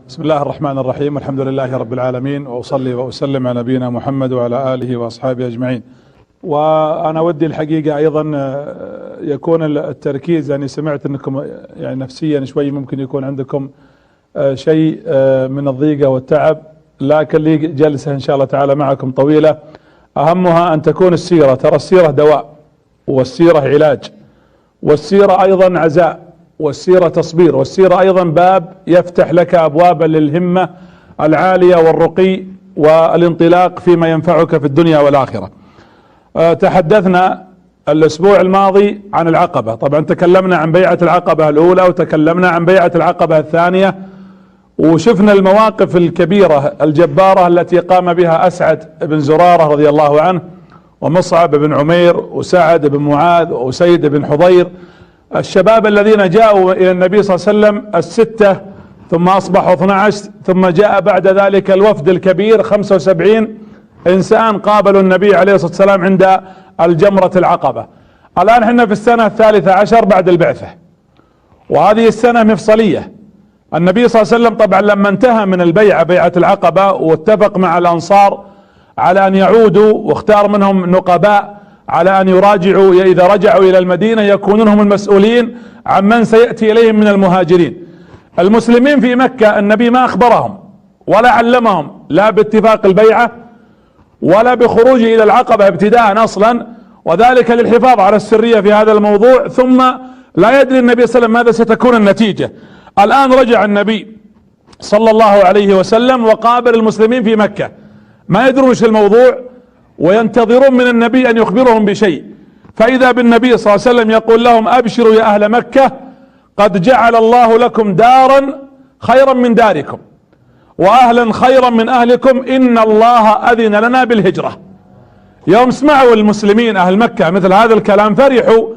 بسم الله الرحمن الرحيم، الحمد لله رب العالمين، وأصلي وأسلم على نبينا محمد وعلى آله وأصحابه أجمعين. وأنا ودي الحقيقة أيضا يكون التركيز، يعني سمعت أنكم يعني نفسيا شوي ممكن يكون عندكم شيء من الضيقة والتعب، لكن لي جلسة إن شاء الله تعالى معكم طويلة أهمها أن تكون السيرة. ترى السيرة دواء، والسيرة علاج، والسيرة أيضا عزاء، والسيرة تصبير، والسيرة أيضا باب يفتح لك أبوابا للهمة العالية والرقي والانطلاق فيما ينفعك في الدنيا والآخرة. تحدثنا الأسبوع الماضي عن العقبة، طبعا تكلمنا عن بيعة العقبة الأولى وتكلمنا عن بيعة العقبة الثانية، وشفنا المواقف الكبيرة الجبارة التي قام بها أسعد بن زرارة رضي الله عنه، ومصعب بن عمير، وسعد بن معاذ، وأسيد بن حضير، الشباب الذين جاءوا إلى النبي صلى الله عليه وسلم الستة، ثم أصبحوا 12، ثم جاء بعد ذلك الوفد الكبير 75 إنسان قابلوا النبي عليه الصلاة والسلام عند الجمرة العقبة. الآن احنا في السنة 13 بعد البعثة، وهذه السنة مفصلية. النبي صلى الله عليه وسلم طبعا لما انتهى من البيعة، بيعة العقبة، واتفق مع الأنصار على أن يعودوا، واختار منهم نقباء على أن يراجعوا، إذا رجعوا إلى المدينة يكونون هم المسؤولين عن من سيأتي إليهم من المهاجرين. المسلمين في مكة النبي ما أخبرهم ولا علمهم، لا باتفاق البيعة ولا بخروجه إلى العقبة ابتداء أصلا، وذلك للحفاظ على السرية في هذا الموضوع. ثم لا يدري النبي صلى الله عليه وسلم ماذا ستكون النتيجة. الآن رجع النبي صلى الله عليه وسلم وقابل المسلمين في مكة، ما يدرون ايش الموضوع، وينتظرون من النبي أن يخبرهم بشيء. فإذا بالنبي صلى الله عليه وسلم يقول لهم: أبشروا يا أهل مكة، قد جعل الله لكم دارا خيرا من داركم، وأهلا خيرا من أهلكم، إن الله أذن لنا بالهجرة. يوم سمعوا المسلمين أهل مكة مثل هذا الكلام فرحوا،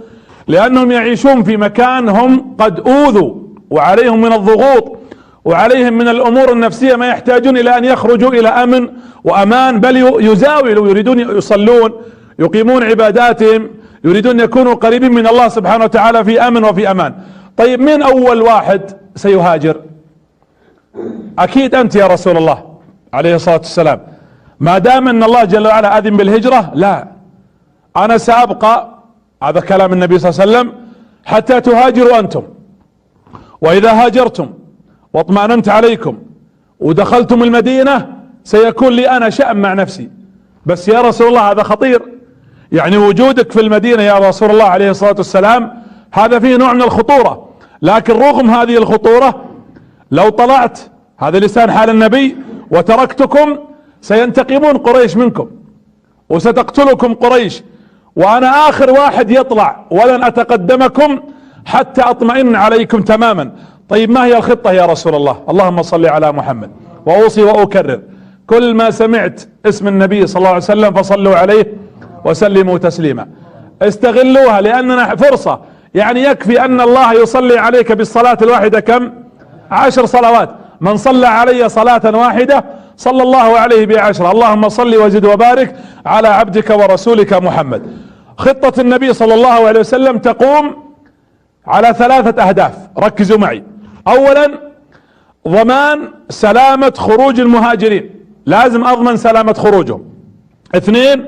لأنهم يعيشون في مكان هم قد أوذوا، وعليهم من الضغوط، وعليهم من الأمور النفسية ما يحتاجون إلى أن يخرجوا إلى أمن وأمان، بل يزاولوا، يريدون يصلون، يقيمون عباداتهم، يريدون يكونوا قريبين من الله سبحانه وتعالى في أمن وفي أمان. طيب مين أول واحد سيهاجر؟ أكيد أنت يا رسول الله عليه الصلاة والسلام، ما دام أن الله جل وعلا أذن بالهجرة. لا، أنا سأبقى، هذا كلام النبي صلى الله عليه وسلم، حتى تهاجروا أنتم، وإذا هاجرتم واطمأننت عليكم ودخلتم المدينة سيكون لي أنا شأن مع نفسي. بس يا رسول الله هذا خطير، يعني وجودك في المدينة يا رسول الله عليه الصلاة والسلام هذا فيه نوع من الخطورة، لكن رغم هذه الخطورة لو طلعت، هذا لسان حال النبي، وتركتكم سينتقمون قريش منكم، وستقتلكم قريش، وأنا آخر واحد يطلع، ولن أتقدمكم حتى أطمئن عليكم تماما. طيب ما هي الخطة يا رسول الله؟ اللهم صل على محمد. وأوصي وأكرر: كل ما سمعت اسم النبي صلى الله عليه وسلم فصلوا عليه وسلموا تسليما. استغلوها، لأننا فرصة، يعني يكفي أن الله يصلي عليك بالصلاة الواحدة كم؟ 10 صلوات. من صلى علي صلاة واحدة صلى الله عليه ب10. اللهم صل وزد وبارك على عبدك ورسولك محمد. خطة النبي صلى الله عليه وسلم تقوم على 3 أهداف، ركزوا معي. أولا، ضمان سلامة خروج المهاجرين، لازم أضمن سلامة خروجهم. 2،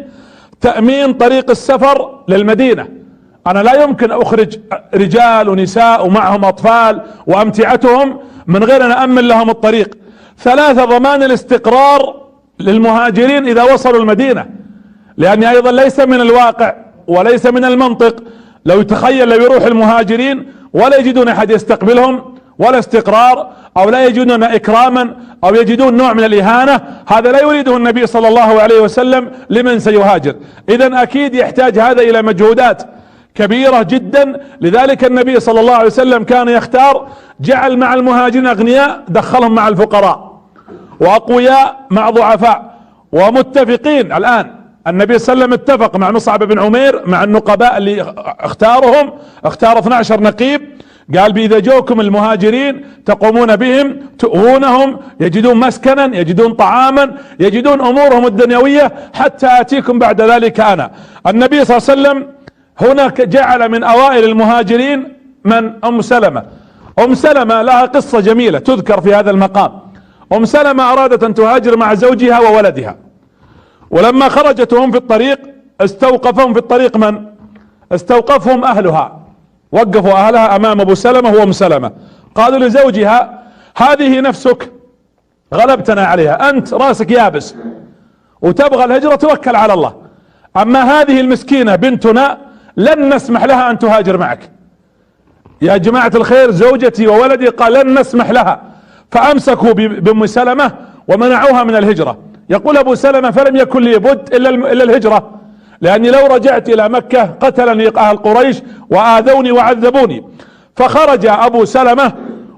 تأمين طريق السفر للمدينة، أنا لا يمكن أخرج رجال ونساء ومعهم أطفال وأمتعتهم من غير أن أأمن لهم الطريق. 3، ضمان الاستقرار للمهاجرين إذا وصلوا المدينة، لأن أيضا ليس من الواقع وليس من المنطق لو يتخيل لو يروح المهاجرين ولا يجدون أحد يستقبلهم ولا استقرار، أو لا يجدون إكراما، أو يجدون نوع من الإهانة، هذا لا يريده النبي صلى الله عليه وسلم لمن سيهاجر. إذن أكيد يحتاج هذا إلى مجهودات كبيرة جدا. لذلك النبي صلى الله عليه وسلم كان يختار، جعل مع المهاجرين أغنياء دخلهم مع الفقراء، وأقوياء مع ضعفاء، ومتفقين. الآن النبي صلى الله عليه وسلم اتفق مع مصعب بن عمير مع النقباء اللي اختارهم، اختار 12 نقيب، قال: إذا جوكم المهاجرين تقومون بهم، تؤوونهم، يجدون مسكنا، يجدون طعاما، يجدون أمورهم الدنيوية، حتى آتيكم بعد ذلك أنا. النبي صلى الله عليه وسلم هناك جعل من أوائل المهاجرين من أم سلمة. أم سلمة لها قصة جميلة تذكر في هذا المقام. ام سلمة ارادت ان تهاجر مع زوجها وولدها، ولما خرجت وهم في الطريق استوقفهم في الطريق من؟ استوقفهم اهلها، وقفوا اهلها امام ابو سلمة وام سلمة، قالوا لزوجها: هذه نفسك غلبتنا عليها، انت راسك يابس وتبغى الهجرة، توكل على الله، اما هذه المسكينة بنتنا لن نسمح لها ان تهاجر معك. يا جماعة الخير، زوجتي وولدي، قال لن نسمح لها، فامسكوا بام سلمة ومنعوها من الهجرة. يقول ابو سلمة: فلم يكن لي بد الا الهجرة، لاني لو رجعت الى مكة قتلني اهل قريش واذوني وعذبوني. فخرج ابو سلمة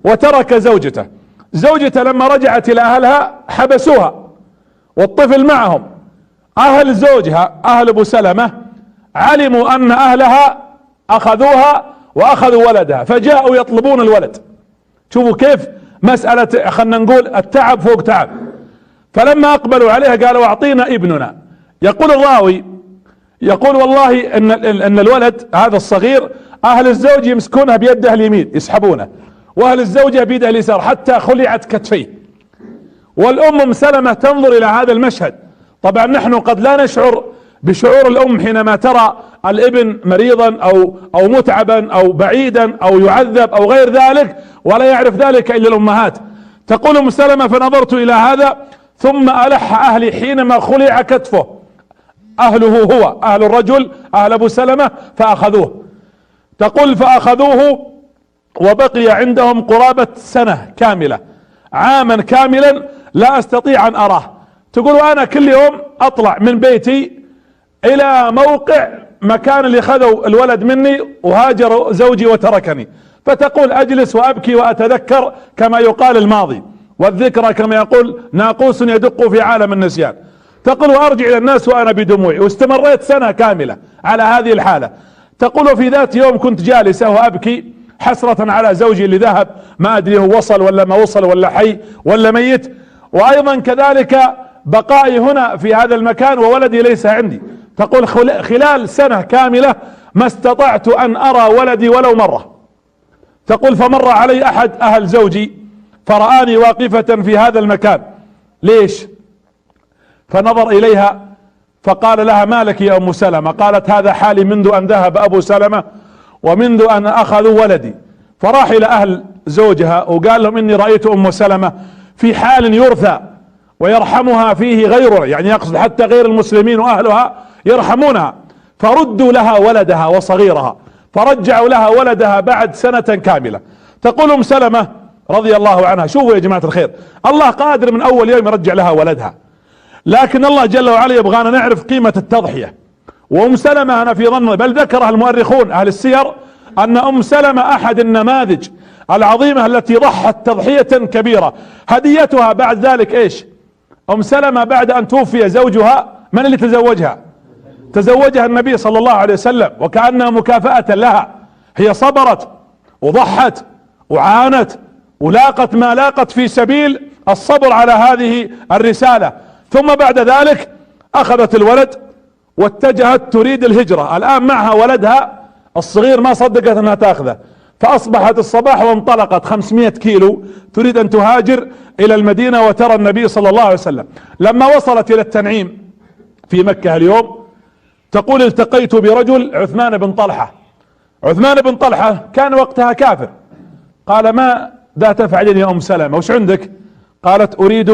وترك زوجته. زوجته لما رجعت الى اهلها حبسوها والطفل معهم. اهل زوجها اهل ابو سلمة علموا ان اهلها اخذوها واخذوا ولدها، فجاءوا يطلبون الولد. شوفوا كيف مسألة، خلنا نقول التعب فوق تعب. فلما اقبلوا عليها قالوا: اعطينا ابننا. يقول الراوي، يقول: والله ان الولد هذا الصغير اهل الزوج يمسكونه بيده اليمين يسحبونه، واهل الزوجة بيده اليسار حتى خلعت كتفيه، والام ام سلمة تنظر الى هذا المشهد. طبعا نحن قد لا نشعر بشعور الام حينما ترى الابن مريضا او متعبا او بعيدا او يعذب او غير ذلك، ولا يعرف ذلك الا الامهات. تقول ام سلمة: فنظرت الى هذا ثم الح اهلي حينما خلع كتفه، اهله هو اهل الرجل اهل ابو سلمة، فاخذوه. تقول: فاخذوه وبقي عندهم قرابة سنة كاملة، عاما كاملا لا استطيع ان اراه. تقول: وانا كل يوم اطلع من بيتي الى موقع مكان اللي خذوا الولد مني وهاجر زوجي وتركني، فتقول: اجلس وابكي واتذكر كما يقال الماضي، والذكرى كما يقول ناقوس يدق في عالم النسيان. تقول: وارجع الى الناس وانا بدموعي، واستمريت سنة كاملة على هذه الحالة. تقول: وفي ذات يوم كنت جالسة وابكي حسرة على زوجي اللي ذهب، ما ادري هو وصل ولا ما وصل ولا حي ولا ميت، وايضا كذلك بقائي هنا في هذا المكان وولدي ليس عندي. تقول: خلال سنة كاملة ما استطعت ان ارى ولدي ولو مرة. تقول: فمر علي احد اهل زوجي فرآني واقفة في هذا المكان. ليش؟ فنظر اليها فقال لها: ما لك يا ام سلمة؟ قالت: هذا حالي منذ ان ذهب ابو سلمة ومنذ ان اخذوا ولدي. فراح الى اهل زوجها وقال لهم: اني رأيت ام سلمة في حال يرثى ويرحمها فيه غيرها، يعني يقصد حتى غير المسلمين واهلها يرحمونها، فردوا لها ولدها وصغيرها، فرجعوا لها ولدها بعد سنة كاملة. تقول ام سلمة رضي الله عنها: شوفوا يا جماعة الخير، الله قادر من اول يوم يرجع لها ولدها، لكن الله جل وعلا يبغانا نعرف قيمة التضحية. وام سلمة انا في ظني، بل ذكرها المؤرخون اهل السير، ان ام سلمة احد النماذج العظيمة التي ضحت تضحية كبيرة. هديتها بعد ذلك ايش؟ ام سلمة بعد ان توفي زوجها، من اللي تزوجها؟ تزوجها النبي صلى الله عليه وسلم، وكأنها مكافأة لها. هي صبرت وضحت وعانت ولاقت ما لاقت في سبيل الصبر على هذه الرسالة، ثم بعد ذلك اخذت الولد واتجهت تريد الهجرة. الان معها ولدها الصغير، ما صدقت انها تاخذه، فاصبحت الصباح وانطلقت 500 كيلو تريد ان تهاجر الى المدينة وترى النبي صلى الله عليه وسلم. لما وصلت الى التنعيم في مكة اليوم، تقول: التقيت برجل عثمان بن طلحة. عثمان بن طلحة كان وقتها كافر. قال: ما ذا تفعلين يا ام سلمة؟ وش عندك؟ قالت: اريد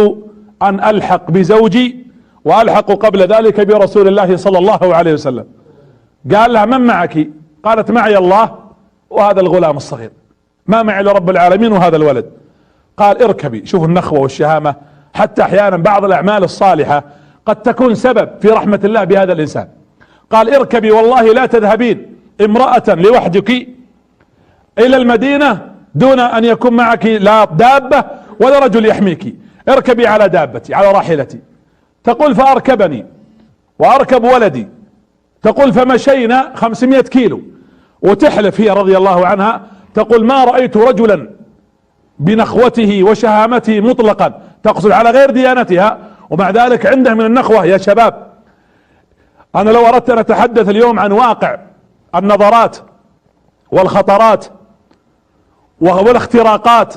ان الحق بزوجي والحق قبل ذلك برسول الله صلى الله عليه وسلم. قال لها: من معك؟ قالت: معي الله وهذا الغلام الصغير، ما معي الا رب العالمين وهذا الولد. قال: اركبي. شوفوا النخوة والشهامة، حتى احيانا بعض الاعمال الصالحة قد تكون سبب في رحمة الله بهذا الانسان. قال: اركبي والله لا تذهبين امرأة لوحدك الى المدينة دون ان يكون معك لا دابة ولا رجل يحميك، اركبي على دابتي على راحلتي. تقول: فاركبني واركب ولدي. تقول: فمشينا 500 كيلو، وتحلف هي رضي الله عنها، تقول: ما رأيت رجلا بنخوته وشهامته مطلقا، تقصد على غير ديانتها، ومع ذلك عنده من النخوة. يا شباب، انا لو اردت ان اتحدث اليوم عن واقع النظرات والخطرات والاختراقات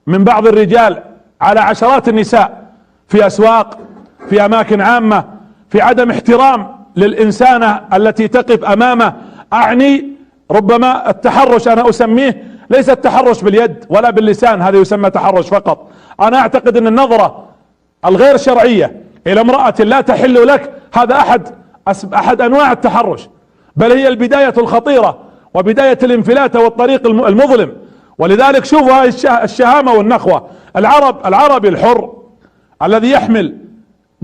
من بعض الرجال على عشرات النساء في اسواق، في اماكن عامة، في عدم احترام للانسانة التي تقف امامه. اعني ربما التحرش انا اسميه ليس التحرش باليد ولا باللسان، هذا يسمى تحرش فقط. انا اعتقد ان النظرة الغير شرعية الى امرأة لا تحل لك هذا احد انواع التحرش، بل هي البداية الخطيرة وبداية الانفلات والطريق المظلم. ولذلك شوفوا هذه الشهامة والنخوة. العربي الحر الذي يحمل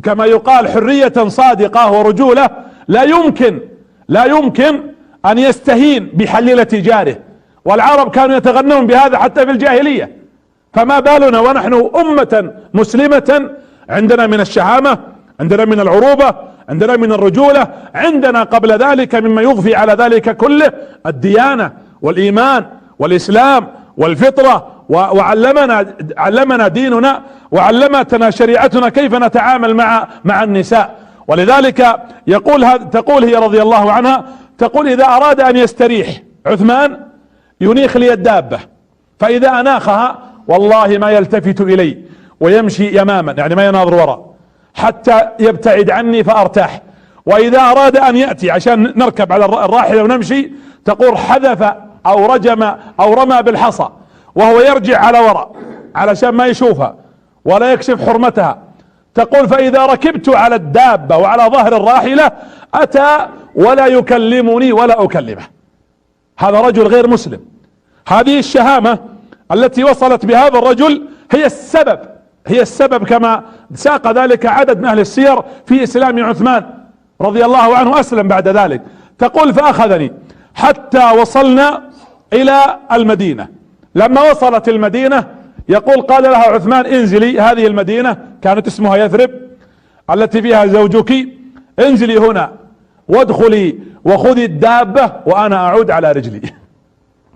كما يقال حرية صادقة ورجولة لا يمكن ان يستهين بحليلة جاره، والعرب كانوا يتغنون بهذا حتى في الجاهلية، فما بالنا ونحن امة مسلمة عندنا من الشهامة، عندنا من العروبة، عندنا من الرجولة، عندنا قبل ذلك مما يضفي على ذلك كله الديانة والايمان والاسلام والفطرة، وعلمنا ديننا وعلمتنا شريعتنا كيف نتعامل مع النساء. ولذلك تقول هي رضي الله عنها، تقول اذا اراد ان يستريح عثمان ينيخ لي الدابة، فاذا اناخها والله ما يلتفت الي ويمشي يماما، يعني ما يناظر وراء حتى يبتعد عني فارتاح. واذا اراد ان يأتي عشان نركب على الراحلة ونمشي، تقول حذف او رجم او رمى بالحصى وهو يرجع على وراء علشان ما يشوفها ولا يكشف حرمتها. تقول فاذا ركبت على الدابة وعلى ظهر الراحلة اتى ولا يكلمني ولا اكلمه. هذا رجل غير مسلم. هذه الشهامة التي وصلت بهذا الرجل هي السبب كما ساق ذلك عدد من اهل السير في اسلام عثمان رضي الله عنه، اسلم بعد ذلك. تقول فاخذني حتى وصلنا الى المدينة. لما وصلت المدينة يقول قال لها عثمان انزلي، هذه المدينة كانت اسمها يثرب التي فيها زوجك، انزلي هنا وادخلي وخذي الدابة وانا اعود على رجلي،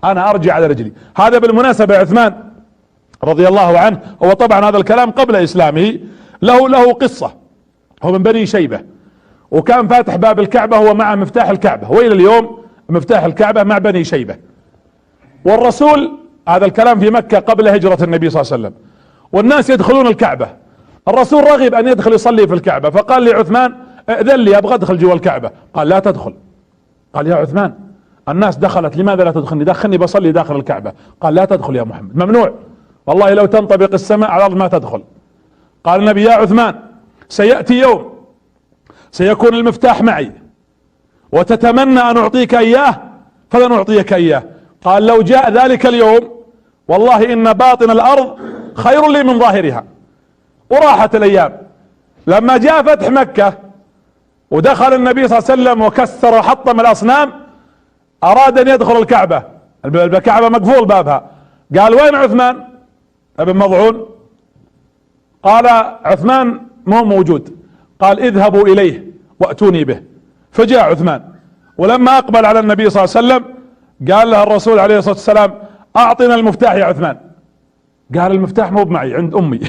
انا ارجع على رجلي. هذا بالمناسبة عثمان رضي الله عنه هو طبعا هذا الكلام قبل اسلامه، له قصة. هو من بني شيبة وكان فاتح باب الكعبة، هو مع مفتاح الكعبة، والى اليوم مفتاح الكعبة مع بني شيبة. والرسول، هذا الكلام في مكة قبل هجرة النبي صلى الله عليه وسلم، والناس يدخلون الكعبة. الرسول رغب ان يدخل يصلي في الكعبة، فقال لعثمان ائذن لي ابغى ادخل جوا الكعبة. قال لا تدخل. قال يا عثمان الناس دخلت لماذا لا تدخلني؟ دخلني بصلي داخل الكعبة. قال لا تدخل يا محمد، ممنوع، والله لو تنطبق السماء على الارض ما تدخل. قال النبي يا عثمان سيأتي يوم سيكون المفتاح معي وتتمنى ان اعطيك اياه فلن اعطيك اياه. قال لو جاء ذلك اليوم والله ان باطن الارض خير لي من ظاهرها. وراحت الايام. لما جاء فتح مكة ودخل النبي صلى الله عليه وسلم وكسر وحطم الاصنام، اراد ان يدخل الكعبة، الكعبة مقفول بابها. قال وين عثمان ابن مضعون؟ قال عثمان مو موجود. قال اذهبوا اليه واتوني به. فجاء عثمان، ولما اقبل على النبي صلى الله عليه وسلم قال له الرسول عليه الصلاة والسلام اعطنا المفتاح يا عثمان. قال المفتاح مو معي، عند امي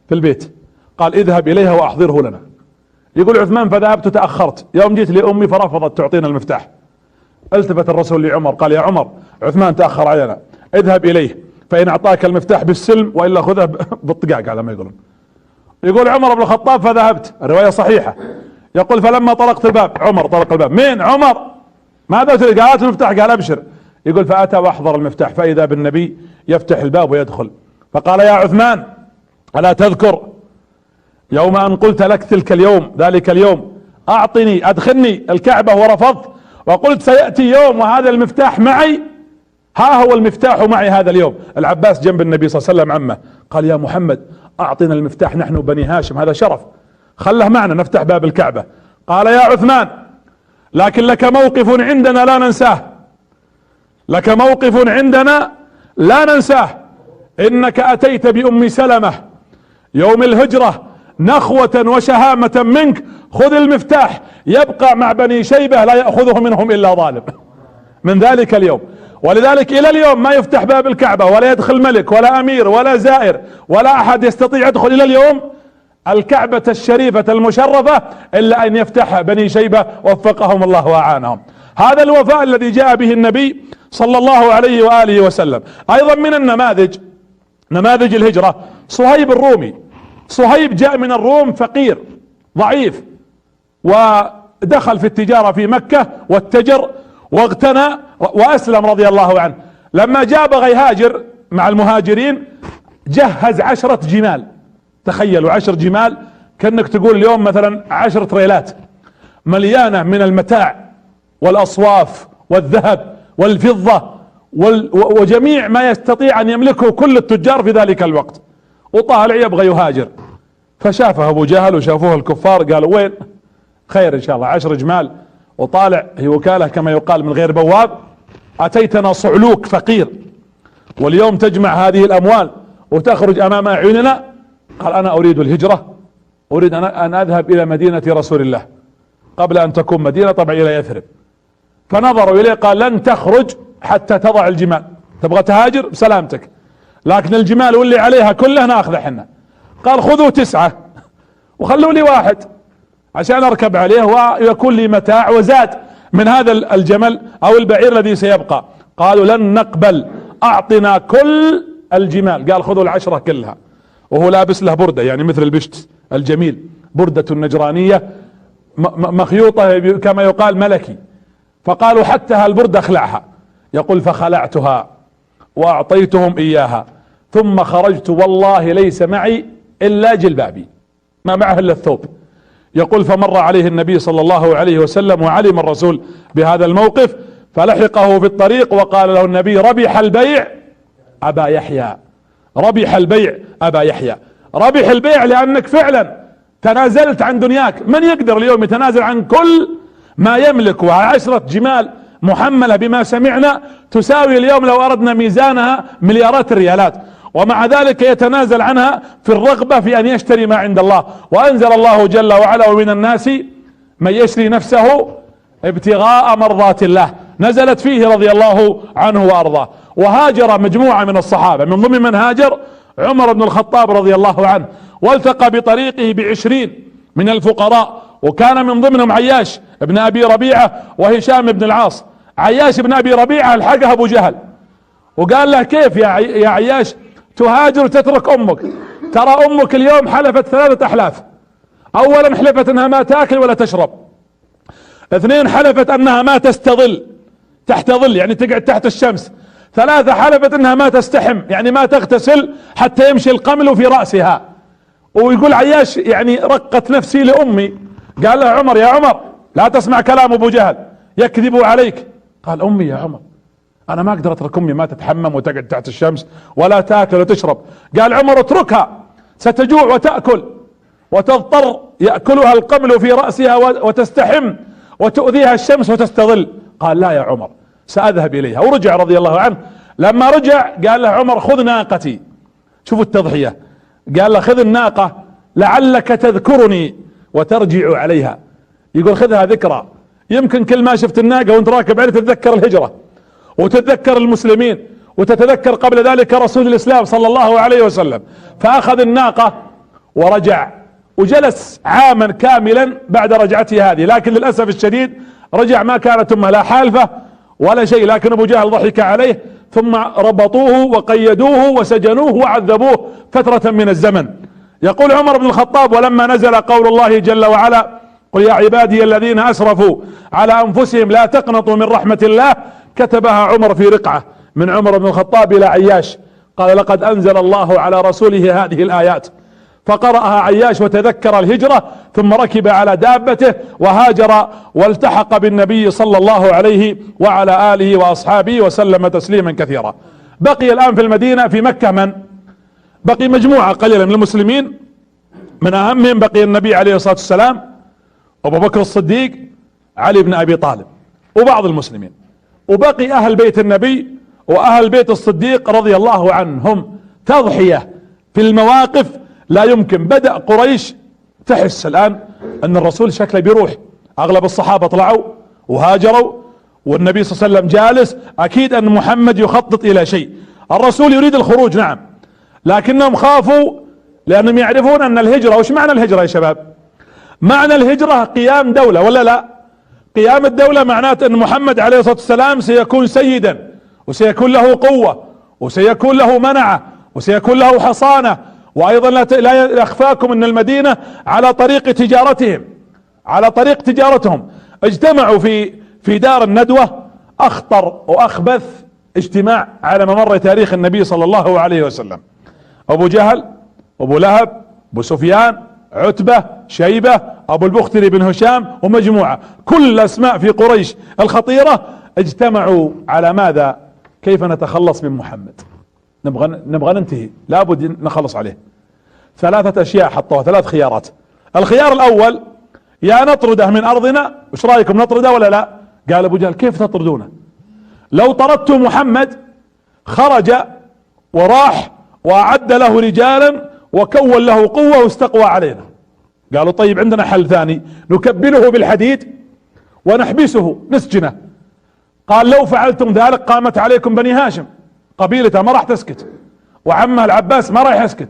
في البيت. قال اذهب اليها واحضره لنا. يقول عثمان فذهبت تأخرت، يوم جيت لامي فرفضت تعطينا المفتاح. التفت الرسول لعمر قال يا عمر عثمان تأخر علينا، اذهب اليه فان اعطاك المفتاح بالسلم والا خذه بالطقاق على ما يقولون. يقول عمر بن الخطاب فذهبت، الرواية صحيحة. يقول فلما طرقت الباب، عمر طرق الباب، مين عمر؟ ماذا تريد؟ قالت المفتاح. قال ابشر. يقول فاتى واحضر المفتاح فاذا بالنبي يفتح الباب ويدخل. فقال يا عثمان الا تذكر يوم ان قلت لك ذلك اليوم اعطني ادخلني الكعبة ورفضت، وقلت سيأتي يوم وهذا المفتاح معي، ها هو المفتاح معي هذا اليوم. العباس جنب النبي صلى الله عليه وسلم عمه، قال يا محمد اعطنا المفتاح نحن بني هاشم، هذا شرف، خله معنا نفتح باب الكعبة. قال يا عثمان لكن لك موقف عندنا لا ننساه، لك موقف عندنا لا ننساه، انك اتيت بام سلمة يوم الهجرة نخوة وشهامة منك، خذ المفتاح يبقى مع بني شيبة لا يأخذه منهم الا ظالم. من ذلك اليوم، ولذلك الى اليوم ما يفتح باب الكعبة ولا يدخل ملك ولا امير ولا زائر ولا احد يستطيع يدخل الى اليوم الكعبة الشريفة المشرفة الا ان يفتحها بني شيبة وفقهم الله واعانهم. هذا الوفاء الذي جاء به النبي صلى الله عليه وآله وسلم. ايضا من النماذج نماذج الهجرة. صهيب الرومي، صهيب جاء من الروم فقير ضعيف، ودخل في التجارة في مكة واتجر واغتنى واسلم رضي الله عنه. لما جاء بغى يهاجر مع المهاجرين جهز 10 جمال. تخيلوا 10 جمال، كأنك تقول اليوم مثلا 10 تريلات مليانة من المتاع والاصواف والذهب والفضة وجميع ما يستطيع ان يملكه كل التجار في ذلك الوقت، وطالع يبغى يهاجر. فشافه ابو جهل وشافوه الكفار قالوا وين خير ان شاء الله 10 جمال وطالع، هي وكالة كما يقال من غير بواب، اتيتنا صعلوك فقير واليوم تجمع هذه الاموال وتخرج امام اعيننا. قال انا اريد الهجرة، اريد ان اذهب الى مدينة رسول الله قبل ان تكون مدينة، طبعا الى يثرب. فنظروا اليه قال لن تخرج حتى تضع الجمال، تبغى تهاجر بسلامتك، لكن الجمال واللي عليها كلها ناخذه حنا. قال خذوا 9 وخلوا لي 1 عشان اركب عليه ويكون لي متاع وزاد من هذا الجمل او البعير الذي سيبقى. قالوا لن نقبل، اعطنا كل الجمال. قال خذوا 10 كلها، وهو لابس له بردة يعني مثل البشت الجميل، بردة نجرانية مخيوطة كما يقال ملكي. فقالوا حتى هالبردة اخلعها. يقول فخلعتها واعطيتهم اياها ثم خرجت والله ليس معي الا جلبابي، ما معه الا الثوب. يقول فمر عليه النبي صلى الله عليه وسلم وعلم الرسول بهذا الموقف، فلحقه في الطريق وقال له النبي ربح البيع ابا يحيى، ربح البيع ابا يحيى. ربح البيع لانك فعلا تنازلت عن دنياك. من يقدر اليوم يتنازل عن كل ما يملك؟ و10 جمال محملة بما سمعنا تساوي اليوم لو اردنا ميزانها مليارات الريالات، ومع ذلك يتنازل عنها في الرغبة في ان يشتري ما عند الله. وانزل الله جل وعلا ومن الناس من يشري نفسه ابتغاء مرضات الله، نزلت فيه رضي الله عنه وارضاه. وهاجر مجموعة من الصحابة، من ضمن من هاجر عمر بن الخطاب رضي الله عنه، والتقى بطريقه ب20 من الفقراء، وكان من ضمنهم عياش ابن ابي ربيعة وهشام بن العاص. عياش بن ابي ربيعة الحقه ابو جهل وقال له كيف يا عياش تهاجر وتترك امك؟ ترى امك اليوم حلفت 3 احلاف، اولا حلفت انها ما تاكل ولا تشرب، 2 حلفت انها ما تستظل تحت ظل يعني تقعد تحت الشمس، 3 حلفت انها ما تستحم يعني ما تغتسل حتى يمشي القمل في رأسها. ويقول عياش يعني رقت نفسي لامي. قال له عمر يا عمر لا تسمع كلام ابو جهل يكذب عليك. قال امي يا عمر انا ما اقدر اترك امي ما تتحمم وتقعد تحت الشمس ولا تاكل وتشرب. قال عمر اتركها ستجوع وتأكل وتضطر يأكلها القمل في رأسها وتستحم وتؤذيها الشمس وتستظل. قال لا يا عمر سأذهب اليها. ورجع رضي الله عنه. لما رجع قال له عمر خذ ناقتي. شوفوا التضحية، قال له خذ الناقة لعلك تذكرني وترجع عليها. يقول خذها ذكرى، يمكن كل ما شفت الناقة وانت راكب عليها تتذكر الهجرة وتتذكر المسلمين وتتذكر قبل ذلك رسول الاسلام صلى الله عليه وسلم. فاخذ الناقة ورجع وجلس عاما كاملا بعد رجعته هذه، لكن للأسف الشديد رجع ما كانت امه لا حالفة ولا شيء، لكن ابو جهل ضحك عليه ثم ربطوه وقيدوه وسجنوه وعذبوه فترة من الزمن. يقول عمر بن الخطاب ولما نزل قول الله جل وعلا قل يا عبادي الذين اسرفوا على انفسهم لا تقنطوا من رحمة الله، كتبها عمر في رقعة من عمر بن الخطاب الى عياش، قال لقد انزل الله على رسوله هذه الايات، فقرأها عياش وتذكر الهجرة ثم ركب على دابته وهاجر والتحق بالنبي صلى الله عليه وعلى آله وأصحابه وسلم تسليما كثيرا. بقي الآن في المدينة في مكة من؟ بقي مجموعة قليلة من المسلمين، من أهمهم بقي النبي عليه الصلاة والسلام، أبو بكر الصديق، علي بن أبي طالب، وبعض المسلمين، وبقي أهل بيت النبي وأهل بيت الصديق رضي الله عنهم. تضحية في المواقف لا يمكن. بدأ قريش تحس الآن أن الرسول شكله بيروح، أغلب الصحابة طلعوا وهاجروا والنبي صلى الله عليه وسلم جالس، أكيد أن محمد يخطط إلى شيء. الرسول يريد الخروج نعم، لكنهم خافوا لأنهم يعرفون أن الهجرة، وش معنى الهجرة يا شباب؟ معنى الهجرة قيام دولة ولا لا؟ قيام الدولة معناته أن محمد عليه الصلاة والسلام سيكون سيدا وسيكون له قوة وسيكون له منعة وسيكون له حصانة. وايضا لا يخفاكم ان المدينة على طريق تجارتهم، على طريق تجارتهم. اجتمعوا في دار الندوة، اخطر واخبث اجتماع على ممر تاريخ النبي صلى الله عليه وسلم. ابو جهل، ابو لهب، ابو سفيان، عتبة، شيبة، ابو البختري بن هشام، ومجموعة كل الاسماء في قريش الخطيرة اجتمعوا على ماذا؟ كيف نتخلص من محمد؟ نبغى ننتهي، لابد نخلص عليه. ثلاثة اشياء حطوها، ثلاث خيارات. الخيار الاول، يا نطرده من ارضنا، وش رايكم نطرده ولا لا؟ قال ابو جهل كيف تطردونه؟ لو طردتم محمد خرج وراح واعد له رجالا وكون له قوة واستقوى علينا. قالوا طيب عندنا حل ثاني، نكبله بالحديد ونحبسه نسجنه. قال لو فعلتم ذلك قامت عليكم بني هاشم، قبيلته ما راح تسكت، وعمه العباس ما راح يسكت،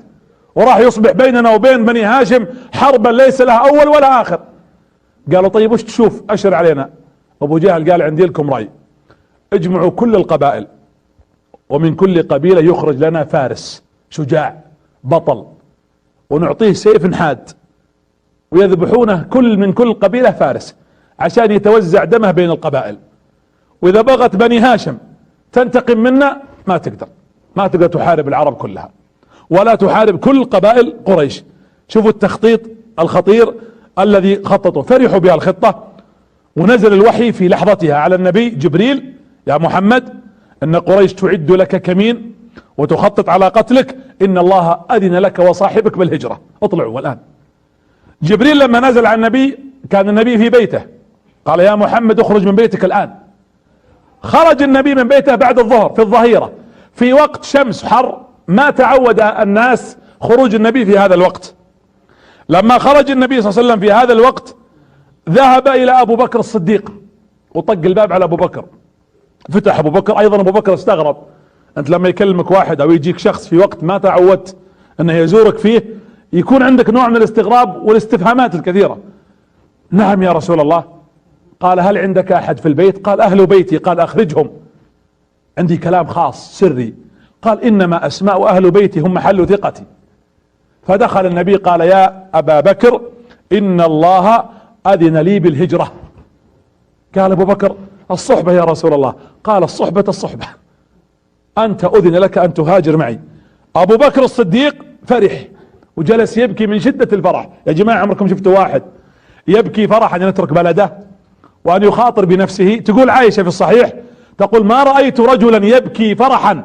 وراح يصبح بيننا وبين بني هاشم حربا ليس لها اول ولا اخر. قالوا طيب وش تشوف؟ اشر علينا. ابو جهل قال عندي لكم رأي، اجمعوا كل القبائل، ومن كل قبيلة يخرج لنا فارس شجاع بطل، ونعطيه سيف حاد، ويذبحونه كل من كل قبيلة فارس عشان يتوزع دمه بين القبائل. واذا بغت بني هاشم تنتقم منا ما تقدر تحارب العرب كلها، ولا تحارب كل قبائل قريش. شوفوا التخطيط الخطير الذي خططوا. فرحوا بها الخطة، ونزل الوحي في لحظتها على النبي جبريل: يا محمد ان قريش تعد لك كمين وتخطط على قتلك، ان الله اذن لك وصاحبك بالهجرة، اطلعوا الان. جبريل لما نزل على النبي كان النبي في بيته، قال يا محمد اخرج من بيتك الان. خرج النبي من بيته بعد الظهر في الظهيرة، في وقت شمس حر، ما تعود الناس خروج النبي في هذا الوقت. لما خرج النبي صلى الله عليه وسلم في هذا الوقت ذهب الى ابو بكر الصديق وطق الباب على ابو بكر. فتح ابو بكر، ايضا ابو بكر استغرب. انت لما يكلمك واحد او يجيك شخص في وقت ما تعودت انه يزورك فيه يكون عندك نوع من الاستغراب والاستفهامات الكثيرة. نعم يا رسول الله. قال هل عندك احد في البيت؟ قال اهل بيتي. قال اخرجهم، عندي كلام خاص سري. قال انما اسماء واهل بيتي هم محل ثقتي. فدخل النبي قال يا ابا بكر ان الله اذن لي بالهجرة. قال ابو بكر الصحبة يا رسول الله. قال الصحبة انت اذن لك ان تهاجر معي. ابو بكر الصديق فرح وجلس يبكي من شدة الفرح. يا جماعة عمركم شفتوا واحد يبكي فرحا ان يترك بلده وان يخاطر بنفسه؟ تقول عائشة في الصحيح، تقول ما رأيت رجلا يبكي فرحا،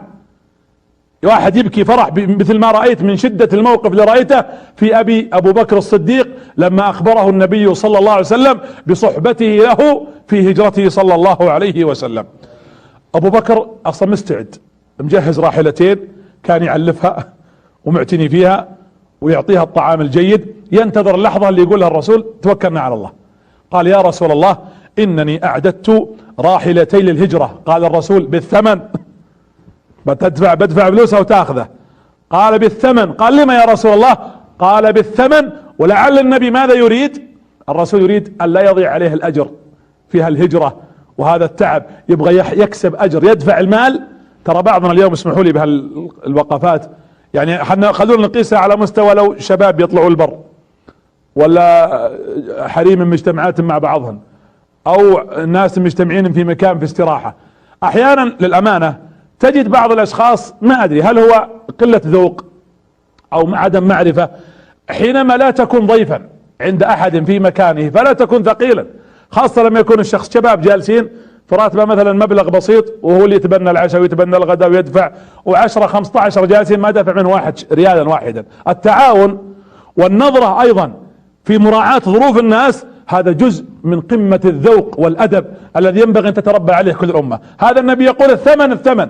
واحد يبكي فرح مثل ما رأيت من شدة الموقف اللي رأيته في ابو بكر الصديق لما اخبره النبي صلى الله عليه وسلم بصحبته له في هجرته صلى الله عليه وسلم. ابو بكر اصلا مستعد، مجهز راحلتين كان يعلفها ومعتني فيها ويعطيها الطعام الجيد، ينتظر اللحظة اللي يقولها الرسول توكلنا على الله. قال يا رسول الله انني اعددت راحلتي للهجرة. قال الرسول بالثمن؟ بدفع فلوسها وتاخذه. قال بالثمن. قال لما يا رسول الله؟ قال بالثمن. ولعل النبي ماذا يريد؟ الرسول يريد ان لا يضيع عليه الاجر في هالهجرة وهذا التعب، يبغى يكسب اجر، يدفع المال. ترى بعضنا اليوم اسمحوا لي بهالوقفات، يعني احنا خلونا نقيسها على مستوى لو شباب يطلعوا البر ولا حريم من مجتمعات مع بعضهم او ناس مجتمعين في مكان في استراحة. احيانا للامانة تجد بعض الاشخاص ما ادري هل هو قلة ذوق او عدم معرفة، حينما لا تكون ضيفا عند احد في مكانه فلا تكون ثقيلا، خاصة لما يكون الشخص شباب جالسين في راتبه مثلا مبلغ بسيط وهو اللي يتبنى العشاء ويتبنى الغداء ويدفع، و10 15 جالسين ما دفع منه واحد ريالا واحدا. التعاون والنظرة ايضا في مراعاة ظروف الناس هذا جزء من قمة الذوق والادب الذي ينبغي ان تتربى عليه كل الامة. هذا النبي يقول الثمن.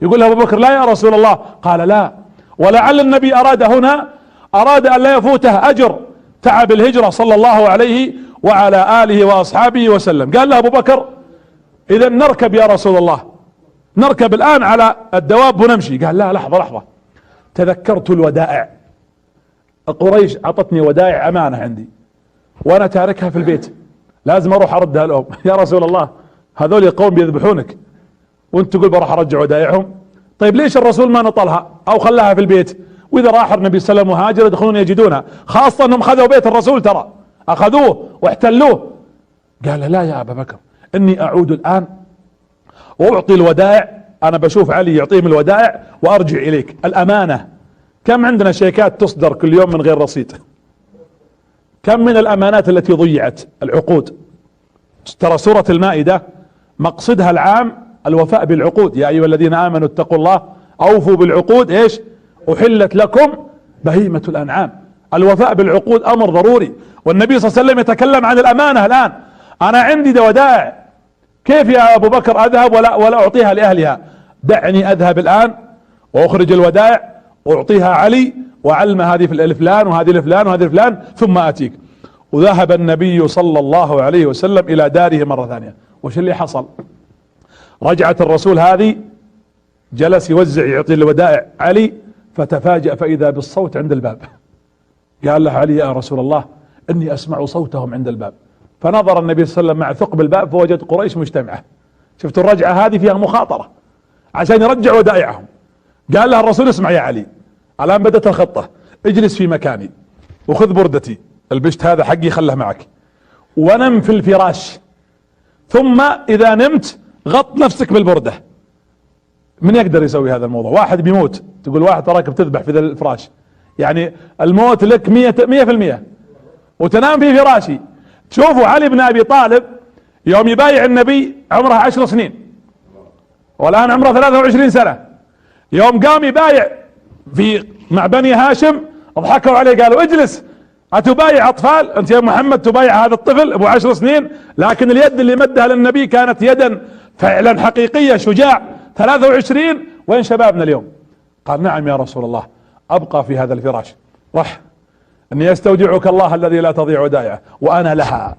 يقول له ابو بكر لا يا رسول الله. قال لا. ولعل النبي اراد هنا ان لا يفوته اجر تعب الهجرة صلى الله عليه وعلى اله واصحابه وسلم. قال له ابو بكر اذا نركب يا رسول الله، نركب الان على الدواب ونمشي. قال لا لحظة، تذكرت الودائع، قريش اعطتني ودائع امانة عندي وانا تاركها في البيت، لازم اروح اردها لهم. يا رسول الله هذول قوم بيذبحونك وانت تقول بروح ارجع ودائعهم؟ طيب ليش الرسول ما نطلها؟ او خلاها في البيت، واذا راح النبي صلى الله عليه وسلم وهاجر يدخلون يجدونها، خاصة انهم خذوا بيت الرسول، ترى اخذوه واحتلوه. قال لا يا ابا بكر، اني اعود الان واعطي الودائع، انا بشوف علي يعطيهم الودائع وارجع اليك. الامانة، كم عندنا شيكات تصدر كل يوم من غير رصيد؟ كم من الامانات التي ضيعت؟ العقود. ترى سورة المائدة مقصدها العام الوفاء بالعقود، يا ايها الذين امنوا اتقوا الله اوفوا بالعقود، ايش؟ احلت لكم بهيمة الانعام. الوفاء بالعقود امر ضروري، والنبي صلى الله عليه وسلم يتكلم عن الامانة الان. انا عندي ودائع، كيف يا ابو بكر اذهب ولا اعطيها لاهلها؟ دعني اذهب الان واخرج الودائع واعطيها علي واعلم هذه في الفلان وهذه الفلان وهذه الفلان ثم اتيك. وذهب النبي صلى الله عليه وسلم الى داره مرة ثانية. وش اللي حصل؟ رجعت الرسول هذه، جلس يوزع يعطي الودائع علي، فتفاجأ فاذا بالصوت عند الباب. قال له علي يا رسول الله اني اسمع صوتهم عند الباب. فنظر النبي صلى الله عليه وسلم مع ثقب الباب فوجد قريش مجتمعة. شفت الرجعة هذه فيها مخاطرة عشان يرجع ودائعهم. قال له الرسول اسمع يا علي، الان بدت الخطة، اجلس في مكاني وخذ بردتي، البشت هذا حقي خله معك، ونم في الفراش، ثم اذا نمت غط نفسك بالبردة. من يقدر يسوي هذا الموضوع؟ واحد بيموت، تقول واحد تراك بتذبح في ذا الفراش، يعني الموت لك 100%، وتنام في فراشي. شوفوا علي بن ابي طالب يوم يبايع النبي عمره 10 سنين، والان عمره 23 سنة. يوم قام يبايع مع بني هاشم ضحكوا عليه قالوا اجلس، اتبايع اطفال؟ انت يا محمد تبايع هذا الطفل ابو 10 سنين؟ لكن اليد اللي مدها للنبي كانت يدا فعلا حقيقية، شجاع. 23 وين شبابنا اليوم؟ قال نعم يا رسول الله، ابقى في هذا الفراش. رح اني يستودعك الله الذي لا تضيع ودائعه، وانا لها،